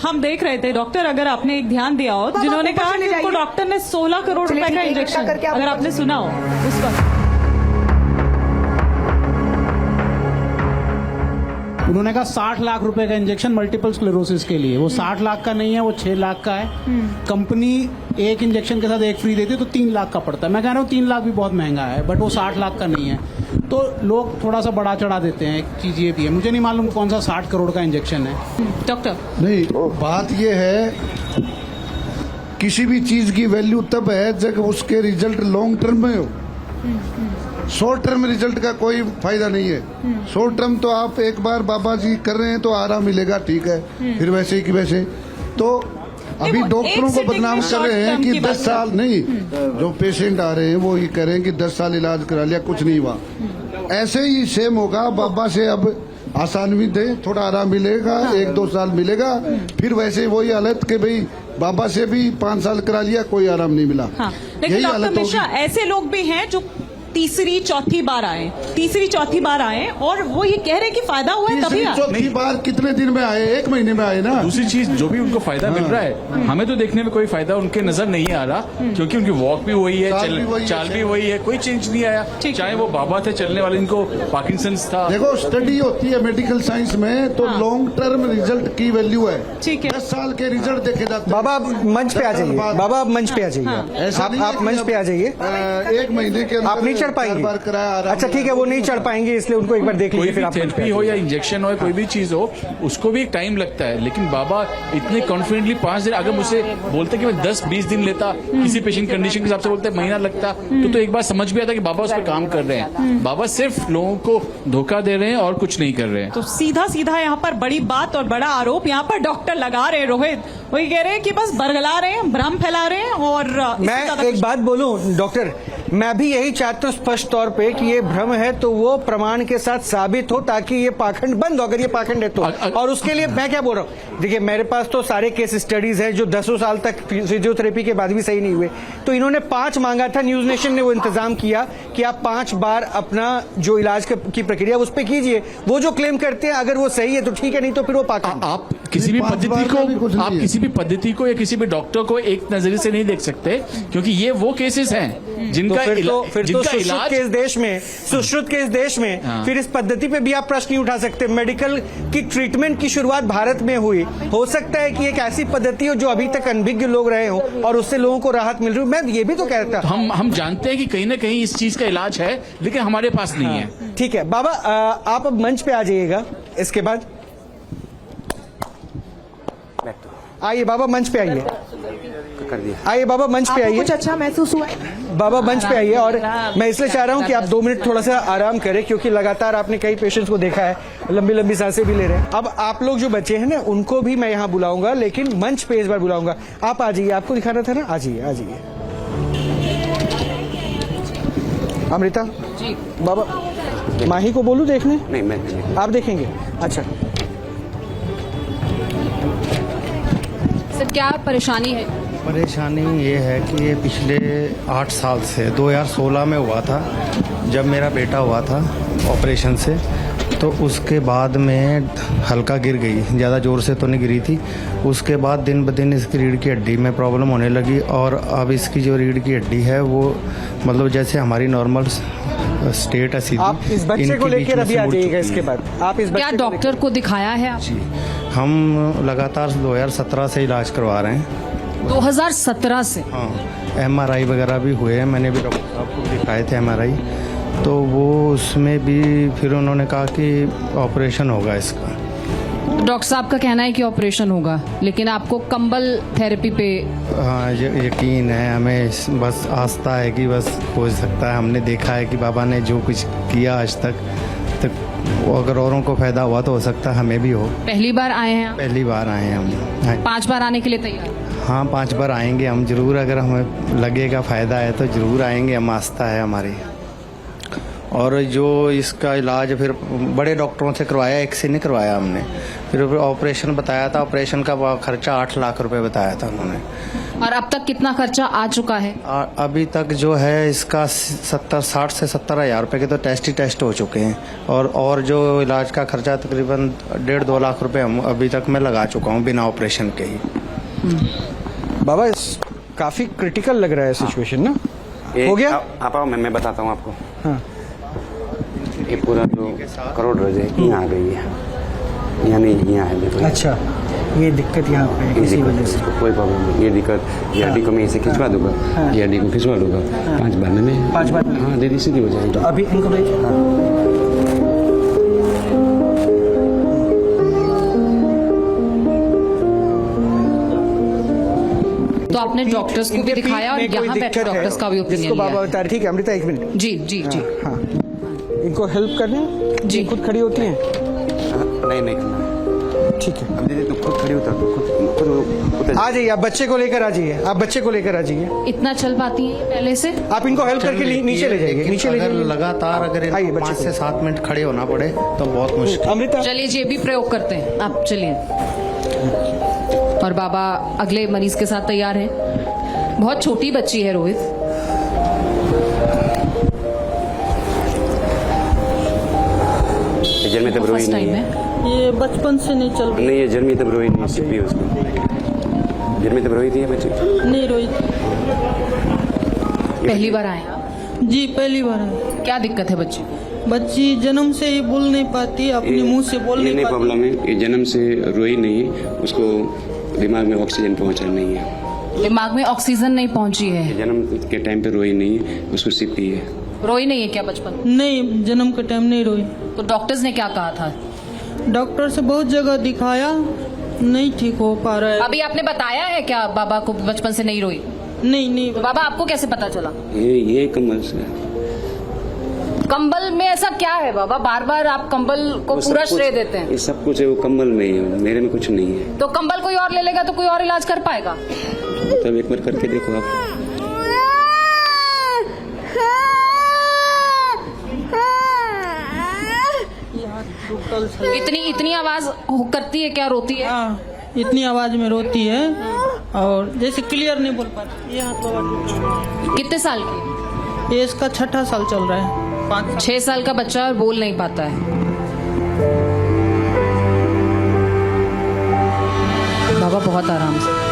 हम देख रहे थे डॉक्टर, अगर आपने एक ध्यान दिया हो, जिन्होंने कहा कि उनको डॉक्टर ने 16 करोड़ रुपए का इंजेक्शन, अगर आपने सुना हो उस वक्त उन्होंने कहा 60 लाख रुपए का इंजेक्शन मल्टीपल स्क्लेरोसिस के लिए। वो 60 लाख का नहीं है, वो 6 लाख का है। कंपनी एक इंजेक्शन के साथ एक फ्री देती है तो 3 लाख का पड़ता है। मैं कह रहा हूँ 3 लाख भी बहुत महंगा है, बट वो 60 लाख का नहीं है। तो लोग थोड़ा सा बड़ा चढ़ा देते हैं। एक चीज ये भी है, मुझे नहीं मालूम कौन सा 60 करोड़ का इंजेक्शन है। डॉक्टर नहीं, बात ये है किसी भी चीज की वैल्यू तब है जब उसके रिजल्ट लॉन्ग टर्म में हो। शॉर्ट टर्म रिजल्ट का कोई फायदा नहीं है। शॉर्ट टर्म तो आप एक बार बाबा जी कर रहे हैं तो आराम मिलेगा, ठीक है, फिर वैसे ही कि वैसे। तो अभी डॉक्टरों को बदनाम कर रहे हैं कि 10 साल नहीं, जो पेशेंट आ रहे हैं वो ये कह रहे हैं कि 10 साल इलाज करा लिया, कुछ नहीं हुआ। ऐसे ही सेम होगा, बाबा से अब आसान भी दे, थोड़ा आराम मिलेगा, 1-2 साल मिलेगा, फिर वैसे वही हालत के भाई बाबा से भी 5 साल करा लिया, कोई आराम नहीं मिला। लेकिन डॉक्टर मिश्रा, ऐसे लोग भी हैं जो तीसरी चौथी बार आए और वो ये कह रहे हैं कि फायदा हुआ है तभी आए। चौथी बार कितने दिन में आए? 1 महीने में आए ना। दूसरी चीज, जो भी उनको फायदा मिल रहा है, हमें तो देखने में कोई फायदा उनके नजर नहीं आ रहा, क्योंकि उनकी वॉक भी वही है, चाल भी वही है, कोई चेंज नहीं आया। चाहे वो बाबा थे चलने वाले, इनको पार्किंसंस था। देखो, स्टडी होती है मेडिकल साइंस में, तो लॉन्ग टर्म रिजल्ट की वैल्यू है। ठीक है, 10 साल के रिजल्ट देखे जाते हैं। बाबा आप मंच पे आ जाइए, बाबा आप मंच पे आ जाइए, आप मंच पे आ जाइए। 1 महीने के आप नहीं चढ़ पाएंगे। अच्छा ठीक है, वो नहीं चढ़ पाएंगे, इसलिए उनको एक बार देख लीजिए। फिर आप थेरेपी हो या इंजेक्शन हो, कोई भी चीज हो, उसको भी एक टाइम लगता है। लेकिन बाबा इतने कॉन्फिडेंटली 5 दिन, अगर मुझसे बोलते कि मैं 10-20 दिन लेता, किसी पेशेंट कंडीशन के हिसाब से बोलते महीना लगता, तो एक बार समझ भी आता कि बाबा उस पर काम कर रहे हैं। बाबा सिर्फ लोगों को धोखा दे रहे हैं और कुछ नहीं कर रहे हैं। तो सीधा यहाँ पर बड़ी बात और बड़ा आरोप यहाँ पर डॉक्टर लगा रहे हैं। रोहित वही कह रहे हैं कि बस बरगला रहे हैं, भ्रम फैला रहे हैं। और मैं एक बात बोलूं डॉक्टर, मैं भी यही चाहता हूं स्पष्ट तौर पे कि ये भ्रम है तो वो प्रमाण के साथ साबित हो, ताकि ये पाखंड बंद हो, अगर ये पाखंड है तो। और उसके लिए मैं क्या बोल रहा हूँ, देखिए मेरे पास तो सारे केस स्टडीज हैं जो 10 साल तक फिजियोथेरेपी के बाद भी सही नहीं हुए। तो इन्होंने 5 मांगा था, न्यूज नेशन ने वो इंतजाम किया कि आप 5 बार अपना जो इलाज की प्रक्रिया उस पर कीजिए। वो जो क्लेम करते हैं अगर वो सही है तो ठीक है, नहीं तो फिर वो पाखंड। आप किसी भी पद्धति को या किसी भी डॉक्टर को एक नजरिए से नहीं देख सकते, क्योंकि ये वो केसेस हैं जिनका सुश्रुत के इस देश में फिर इस पद्धति पे भी आप प्रश्न नहीं उठा सकते। मेडिकल की ट्रीटमेंट की शुरुआत भारत में हुई, हो सकता है कि एक ऐसी पद्धति हो जो अभी तक अनभिज्ञ लोग रहे हो और उससे लोगों को राहत मिल रही हो। मैं ये भी तो कहता हूं, हम जानते हैं कि कहीं ना कहीं इस चीज का इलाज है, लेकिन हमारे पास नहीं है। ठीक है बाबा, आप अब मंच पे आ जाइएगा। इसके बाद आइए बाबा, मंच पे आइए। आइए बाबा, मंच पे आइए। कुछ अच्छा महसूस हुआ? बाबा मंच पे आइए। और मैं इसलिए चाह रहा हूं कि आप 2 मिनट थोड़ा सा आराम करें, क्योंकि लगातार आपने कई पेशेंट्स को देखा है, लंबी लंबी सांसें भी ले रहे हैं। अब आप लोग जो बचे हैं ना, उनको भी मैं यहाँ बुलाऊंगा, लेकिन मंच पे इस बार बुलाऊंगा। आप आ जाइए, आपको दिखाना था ना, आ जाइए आ जाइए। अमृता जी, बाबा माही को बोलूं देखने? नहीं, मैं नहीं। आप देखेंगे? अच्छा, सर क्या परेशानी है? परेशानी ये है कि ये पिछले 8 साल से 2016 में हुआ था, जब मेरा बेटा हुआ था ऑपरेशन से, तो उसके बाद में हल्का गिर गई, ज़्यादा ज़ोर से तो नहीं गिरी थी। उसके बाद दिन ब दिन इसकी रीढ़ की हड्डी में प्रॉब्लम होने लगी, और अब इसकी जो रीढ़ की हड्डी है वो मतलब जैसे हमारी नॉर्मल स्टेट है सीधी। आप इस बच्चे को लेकर अभी आ जाइएगा। इसके बाद आप इस क्या डॉक्टर को दिखाया है आप? जी, हम लगातार 2017 से इलाज करवा रहे हैं। 2017 से? हाँ, MRI वगैरह भी हुए हैं, मैंने भी डॉक्टर साहब को दिखाए थे MRI, तो वो उसमें भी फिर उन्होंने कहा कि ऑपरेशन होगा इसका। डॉक्टर साहब का कहना है कि ऑपरेशन होगा, लेकिन आपको कंबल थेरेपी पे? हाँ, यकीन है हमें, बस आस्था है कि बस हो सकता है। हमने देखा है कि बाबा ने जो कुछ किया आज तक, तो अगर औरों को फायदा हुआ तो हो सकता है हमें भी हो। पहली बार आए हैं आप? पहली बार आए हैं हम। 5 बार आने के लिए तैयार? हाँ, 5 बार आएंगे हम जरूर, अगर हमें लगेगा फ़ायदा है तो ज़रूर आएंगे हम, आस्था है हमारी। और जो इसका इलाज फिर बड़े डॉक्टरों से करवाया, एक से नहीं करवाया हमने, फिर ऑपरेशन बताया था, ऑपरेशन का खर्चा 8 लाख रुपए बताया था उन्होंने। और अब तक कितना खर्चा आ चुका है? अभी तक जो है इसका 60 से 70 हज़ार रुपए के तो टेस्ट हो चुके हैं, और जो इलाज का खर्चा तकरीबन 1.5-2 लाख रुपए हम अभी तक मैं लगा चुका हूँ बिना ऑपरेशन के ही। बाबा काफी क्रिटिकल लग रहा है सिचुएशन ना? हो गया? आप आओ, मैं बताता हूँ आपको। हाँ, ये पूरा जो करोड़ रोज है यहाँ आ गई है, यहाँ नहीं, यहाँ है देखो। अच्छा, ये दिक्कत यहाँ पे है इसी वजह से? कोई प्रॉब्लम नहीं, ये दिक्कत ये हड्डी को मैं इसे खिंचवा दूंगा, ये हड्डी को खिंचवा दूंगा 5 बार में। 5 बार? हाँ, दीदी सीधी हो जाएगी। तो अभी इनको भेजिए। तो आपने डॉक्टर्स को भी दिखाया और यहाँ बैठे डॉक्टर्स का भी ओपिनियन जिसको बाबा लिया? बता रहे। ठीक है अमृता, 1 मिनट। जी जी जी। हाँ, इनको हेल्प करनी जी, खुद खड़ी होती हैं? नहीं नहीं करना। ठीक है। अब दीदी तो खुद खड़ी होता, तो खुद आ जाइए, आप बच्चे को लेकर आ जाइए, आप बच्चे को लेकर आ जाइए। इतना चल पाती है पहले से? आप इनको हेल्प करके नीचे ले जाइए, नीचे ले जाइए। लगातार अगर 5 से 7 मिनट खड़े होना पड़े तो बहुत मुश्किल। अमृता, चलिए जी, भी प्रयोग करते हैं, आप चलिए। और बाबा अगले मरीज के साथ तैयार हैं। बहुत छोटी बच्ची है रोहित। जन्मे तब रोई नहीं है, ये बचपन से नहीं चल रही। नहीं ये जन्मी तब रोई नहीं, सिर्फ उसको जन्मी तब रोई थी ये बच्ची? नहीं रोई। पहली बार आए आप? जी पहली बार आए। क्या दिक्कत है बच्ची? बच्ची जन्म से ही बोल नहीं पाती, अपने मुंह से बोल नहीं पाती। प्रॉब्लम है, ये जन्म से रोई नहीं है, उसको दिमाग में ऑक्सीजन पहुंचा नहीं है। दिमाग में ऑक्सीजन नहीं पहुंची है? जन्म के टाइम पे रोई नहीं है, उसको सीपी है। रोई नहीं है क्या बचपन? नहीं, जन्म के टाइम नहीं रोई। तो डॉक्टर्स ने क्या कहा था? डॉक्टर से बहुत जगह दिखाया, नहीं ठीक हो पा रहा है। अभी आपने बताया है क्या बाबा को बचपन से नहीं रोई? नहीं। तो बाबा आपको कैसे पता चला? ये कंबल से। कंबल में ऐसा क्या है बाबा, बार बार आप कंबल को पूरा श्रेय देते हैं? ये सब कुछ है, वो कंबल नहीं है, मेरे में कुछ नहीं है। तो कंबल कोई और ले लेगा तो कोई और इलाज कर पाएगा? तब एक बार करके देखो आप। इतनी आवाज करती है क्या, रोती है? हाँ, इतनी आवाज में रोती है और जैसे क्लियर नहीं बोल पाती। ये हाथ कितने साल की? ये इसका 6ठा साल चल रहा है। 6 साल का बच्चा और बोल नहीं पाता है। बाबा बहुत आराम से।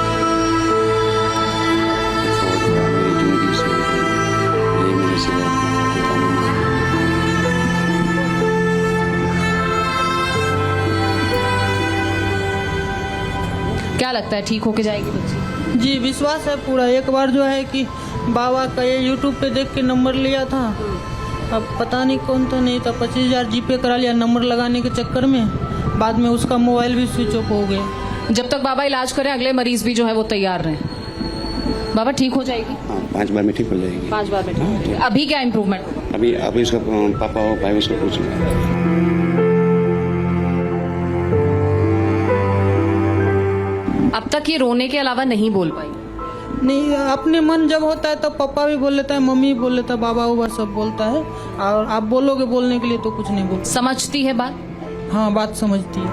क्या लगता है ठीक होके जाएगी बच्ची? जी विश्वास है पूरा। एक बार जो है कि बाबा का ये यूट्यूब पे देख के नंबर लिया था, अब पता नहीं कौन तो नहीं था, 25,000 जीपे करा लिया नंबर लगाने के चक्कर में, बाद में उसका मोबाइल भी स्विच ऑफ हो गया। जब तक बाबा इलाज करें अगले मरीज भी जो है वो तैयार रहे। बाबा ठीक हो जाएगी? 5 बार में ठीक हो जाएगी। 5 बार में ठीक। अभी क्या इम्प्रूवमेंट? अभी उसका पापा हो भाई उसको पूछ लो। अब तक ये रोने के अलावा नहीं बोल पाई? नहीं, अपने मन जब होता है तो पापा भी बोल लेता है, मम्मी भी बोल लेता है, बाबा उबा सब बोलता है। और आप बोलोगे बोलने के लिए तो कुछ नहीं बोल। समझती है बात? हाँ, बात समझती है।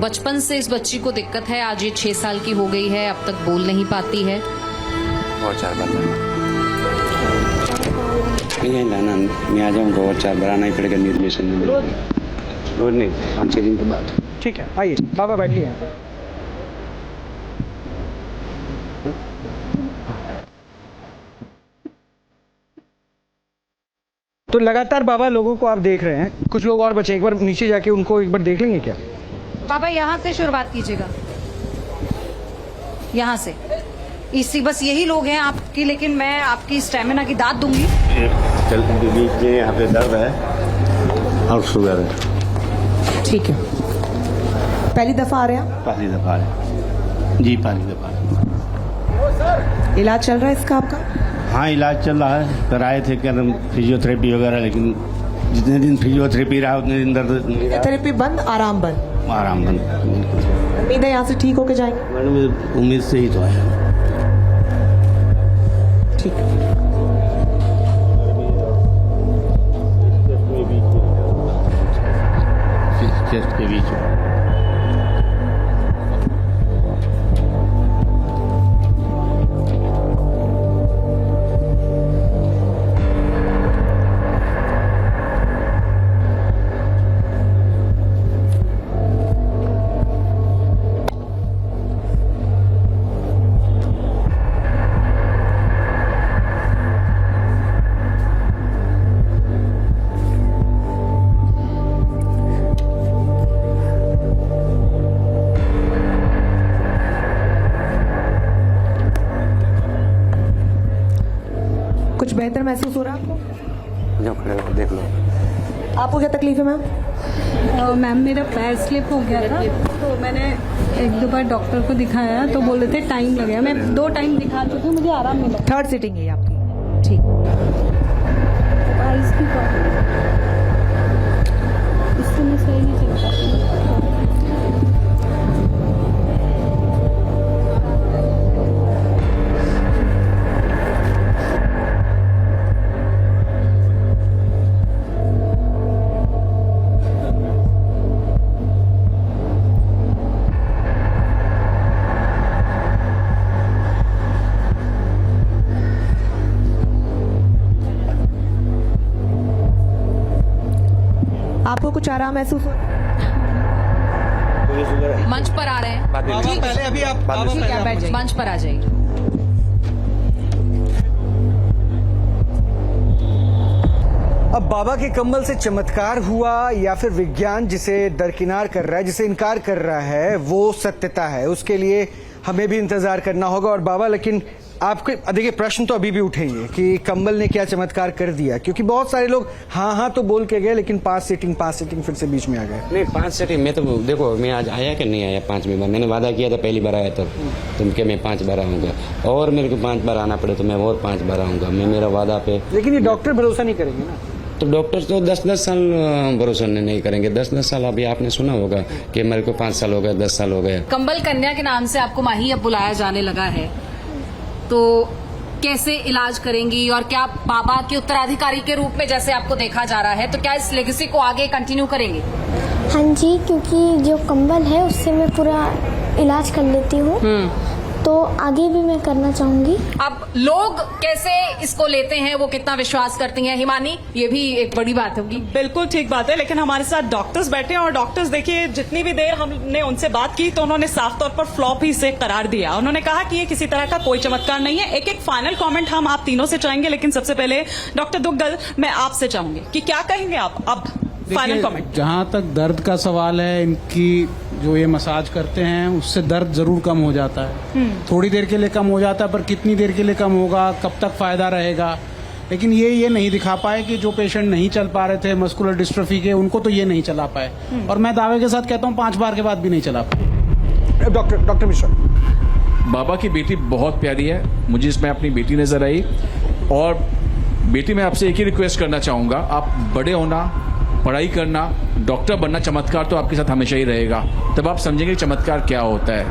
बचपन से इस बच्ची को दिक्कत है, आज ये 6 साल की हो गई है, अब तक बोल नहीं पाती है। और 4 बार नहीं लाना, मैं आ जाऊँगा और 4 बार आना ही पड़ेगा निर्देशन में। रोज नहीं, 5-6 दिन के बाद। ठीक है, आइए बाबा बैठिए। तो लगातार बाबा लोगों को आप देख रहे हैं, कुछ लोग और बचे, एक बार नीचे जाके उनको एक बार देख लेंगे क्या? बाबा यहाँ से शुरुआत कीजिएगा, यहाँ से। इसी बस यही लोग हैं आपकी, लेकिन मैं आपकी स्टेमिना की दाद दूंगी। बीच में यहाँ पे दर्द है और शुगर है। ठीक है, पहली दफा आ रहे हैं? पहली दफा आ रहे हैं जी, पहली दफा। इलाज चल रहा है इसका आपका? हाँ, इलाज चल रहा है, कराए थे क्या फिजियोथेरेपी वगैरह, लेकिन जितने दिन फिजियोथेरेपी रहा उतने दिन दर्द। फिजियोथेरेपी बंद, आराम बंद। आराम बंद। उम्मीद है यहाँ से ठीक होके जाएंगे? मैडम उम्मीद से ही तो आया। ठीक। चेस्ट के बीच में। कुछ बेहतर महसूस हो रहा है आपको? जाओ खड़े हो, देख लो। आपको क्या तकलीफ है मैम? मैम, मेरा पैर स्लिप हो गया था, तो मैंने 1-2 बार डॉक्टर को दिखाया, तो बोल रहे थे टाइम लगेगा। मैं 2 टाइम दिखा चुकी हूँ, मुझे आराम मिला। 3rd सीटिंग है आपकी? ठीक। आइस की प्रॉब्लम, इससे मैं सही नहीं चल पाती। आपको कुछ आराम महसूस हो? मंच पर आ रहे हैं। पहले अभी आप मंच पर आ जाइए। अब बाबा के कम्बल से चमत्कार हुआ या फिर विज्ञान जिसे दरकिनार कर रहा है, जिसे इनकार कर रहा है, वो सत्यता है, उसके लिए हमें भी इंतजार करना होगा। और बाबा, लेकिन आपके देखिए प्रश्न तो अभी भी उठेंगे कि कम्बल ने क्या चमत्कार कर दिया, क्योंकि बहुत सारे लोग हाँ तो बोल के गए, लेकिन 5 सीटिंग फिर से बीच में आ गए। नहीं, 5 सीटिंग मैं तो देखो, मैं आज आया कि नहीं आया 5वीं बार। मैंने वादा किया था पहली बार आया तब तुम के मैं 5 बार आऊंगा, और मेरे को 5 बार आना पड़े तो मैं और 5 बार आऊंगा। मैं मेरा वादा पे। लेकिन ये डॉक्टर भरोसा नहीं करेंगे ना? तो डॉक्टर तो 10-10 साल भरोसा नहीं करेंगे। 10-10 साल अभी आपने सुना होगा कि मेरे को 5 साल हो गए, 10 साल हो गए। कंबल कन्या के नाम से आपको माही अब बुलाया जाने लगा है, तो कैसे इलाज करेंगी? और क्या बाबा के उत्तराधिकारी के रूप में जैसे आपको देखा जा रहा है, तो क्या इस लेगेसी को आगे कंटिन्यू करेंगे? हाँ जी, क्योंकि जो कंबल है उससे मैं पूरा इलाज कर लेती हूँ, तो आगे भी मैं करना चाहूंगी। अब लोग कैसे इसको लेते हैं, वो कितना विश्वास करती हैं, हिमानी, ये भी एक बड़ी बात होगी। बिल्कुल ठीक बात है, लेकिन हमारे साथ डॉक्टर्स बैठे हैं और डॉक्टर्स देखिए, जितनी भी देर हमने उनसे बात की तो उन्होंने साफ तौर पर फ्लॉप ही से करार दिया। उन्होंने कहा कि ये किसी तरह का कोई चमत्कार नहीं है। एक फाइनल कॉमेंट हम आप तीनों से चाहेंगे, लेकिन सबसे पहले डॉक्टर दुग्गल, मैं आपसे चाहूंगी कि क्या कहेंगे आप अब फाइनल कमेंट। जहां तक दर्द का सवाल है, इनकी जो ये मसाज करते हैं उससे दर्द जरूर कम हो जाता है। थोड़ी देर के लिए कम हो जाता है, पर कितनी देर के लिए कम होगा, कब तक फायदा रहेगा, लेकिन ये नहीं दिखा पाए कि जो पेशेंट नहीं चल पा रहे थे मस्कुलर डिस्ट्रोफी के, उनको तो ये नहीं चला पाए। और मैं दावे के साथ कहता हूँ 5 बार के बाद भी नहीं चला पाए। डॉक्टर मिश्रा, बाबा की बेटी बहुत प्यारी है, मुझे इसमें अपनी बेटी नजर आई, और बेटी मैं आपसे एक ही रिक्वेस्ट करना चाहूंगा, आप बड़े होना, पढ़ाई करना, डॉक्टर बनना, चमत्कार तो आपके साथ हमेशा ही रहेगा। तब आप समझेंगे कि चमत्कार क्या होता है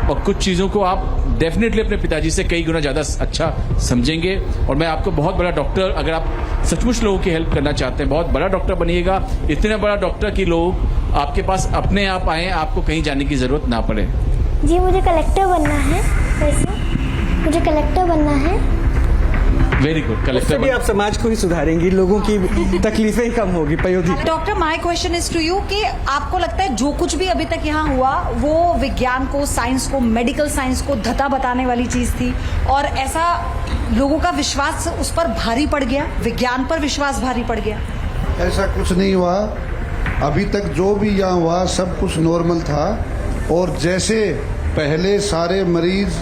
और कुछ चीज़ों को आप डेफिनेटली अपने पिताजी से कई गुना ज़्यादा अच्छा समझेंगे। और मैं आपको बहुत बड़ा डॉक्टर, अगर आप सचमुच लोगों की हेल्प करना चाहते हैं, बहुत बड़ा डॉक्टर बनिएगा, इतना बड़ा डॉक्टर कि लोग आपके पास अपने आप आए, आपको कहीं जाने की ज़रूरत ना पड़े। जी मुझे कलेक्टर बनना है, वैसे मुझे कलेक्टर बनना है। वेरी गुड, उससे कलेक्टर भी आप समाज को ही सुधारेंगी, लोगों की तकलीफें कम होगी। Payodhi doctor, my question is to you कि आपको लगता है जो कुछ भी अभी तक यहाँ हुआ वो विज्ञान को, साइंस को, मेडिकल साइंस को धता बताने वाली चीज थी और ऐसा लोगों का विश्वास उस पर भारी पड़ गया, विज्ञान पर विश्वास भारी पड़ गया? ऐसा कुछ नहीं हुआ। अभी तक जो भी यहाँ हुआ सब कुछ नॉर्मल था। और जैसे पहले सारे मरीज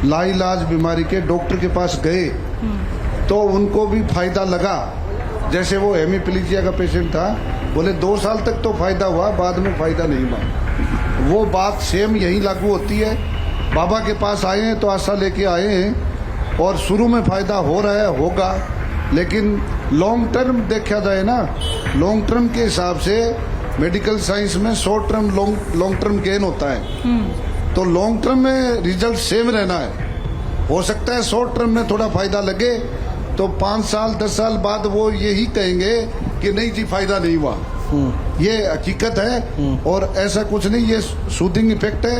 लाइलाज बीमारी के डॉक्टर के पास गए तो उनको भी फायदा लगा। जैसे वो हेमीप्लीजिया का पेशेंट था, बोले 2 साल तक तो फायदा हुआ, बाद में फायदा नहीं हुआ। वो बात सेम यही लागू होती है। बाबा के पास आए हैं तो आशा लेके आए हैं और शुरू में फायदा हो रहा है, होगा, लेकिन लॉन्ग टर्म देखा जाए ना, लॉन्ग टर्म के हिसाब से मेडिकल साइंस में short term long term gain होता है। तो लॉन्ग टर्म में रिजल्ट सेम रहना है। हो सकता है शॉर्ट टर्म में थोड़ा फायदा लगे तो 5 साल 10 साल बाद वो यही कहेंगे कि नहीं जी फायदा नहीं हुआ। ये हकीकत है और ऐसा कुछ नहीं, ये सूदिंग इफेक्ट है।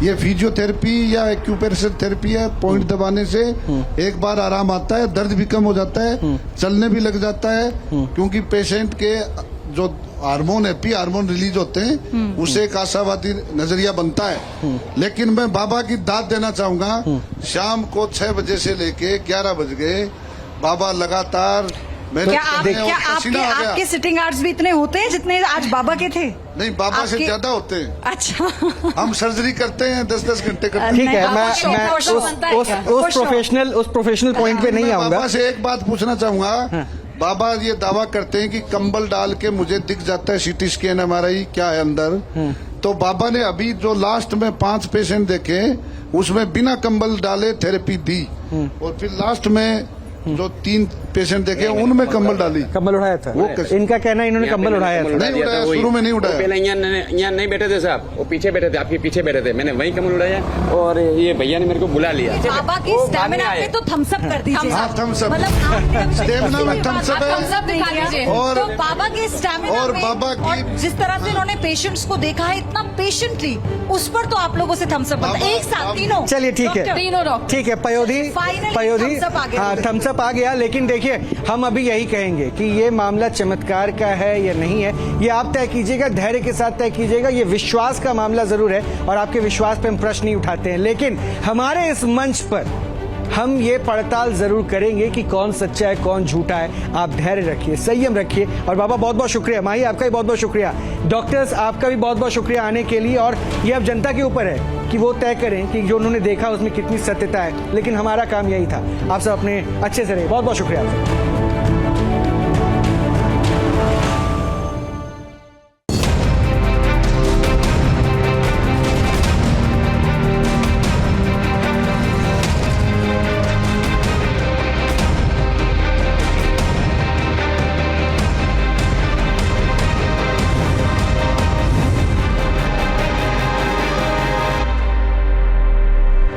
ये फिजियोथेरेपी या एक्यूप्रेशर थेरेपी है, पॉइंट दबाने से एक बार आराम आता है, दर्द भी कम हो जाता है, चलने भी लग जाता है, क्योंकि पेशेंट के जो हार्मोन हैप्पी हार्मोन रिलीज होते हैं उससे एक आशावादी नजरिया बनता है। लेकिन मैं बाबा की दाद देना चाहूंगा, शाम को 6 बजे से लेके 11 बज गए, बाबा लगातार क्या आपके सिटिंग आवर्स भी इतने होते हैं जितने आज बाबा के थे? नहीं, बाबा से ज्यादा होते हैं। अच्छा, हम सर्जरी करते हैं 10-10 घंटे करते हैं। ठीक है, मैं उस प्रोफेशनल पॉइंट पे नहीं आऊंगा। बाबा से एक बात पूछना चाहूंगा। बाबा ये दावा करते हैं कि कंबल डाल के मुझे दिख जाता है सीटी स्कैन MRI क्या है अंदर। तो बाबा ने अभी जो लास्ट में 5 पेशेंट देखे उसमें बिना कंबल डाले थेरेपी दी और फिर लास्ट में जो 3 पेशेंट देखे उनमें कंबल डाली। कंबल उठाया था वो, इनका कहना है इन्होंने कंबल उठाया था। नहीं उठाया, शुरू में नहीं उठाया। पहले यहाँ नहीं बैठे थे साहब, वो पीछे बैठे थे, आपके पीछे बैठे थे, मैंने वही कंबल उठाया और ये भैया ने मेरे को बुला लिया। बाबा की स्टैमिना पे तो थम्स अप कर दीजिए। थम्स अप, स्टैमिना में थम्स अप है। और तो बाबा के स्टैमिना और में बाबा की और जिस तरह से इन्होंने पेशेंट्स को देखा है इतना पेशेंटली, उस पर तो आप लोगों से थम्स अप बनता है। एक साथ तीनों। चलिए ठीक है, तीनों डॉक्टर। ठीक है पयोधी, हाँ थम्स अप आ गया। लेकिन देखिए हम अभी यही कहेंगे कि ये मामला चमत्कार का है या नहीं है, ये आप तय कीजिएगा, धैर्य के साथ तय कीजिएगा। ये विश्वास का मामला जरूर है और आपके विश्वास पे हम प्रश्न नहीं उठाते हैं, लेकिन हमारे इस मंच पर हम ये पड़ताल जरूर करेंगे कि कौन सच्चा है कौन झूठा है। आप धैर्य रखिए, संयम रखिए। और बाबा बहुत बहुत शुक्रिया, माही आपका भी बहुत बहुत शुक्रिया, डॉक्टर्स आपका भी बहुत बहुत शुक्रिया आने के लिए। और ये अब जनता के ऊपर है कि वो तय करें कि जो उन्होंने देखा उसमें कितनी सत्यता है, लेकिन हमारा काम यही था। आप सब अपने अच्छे से रहिए, बहुत बहुत शुक्रिया आपका।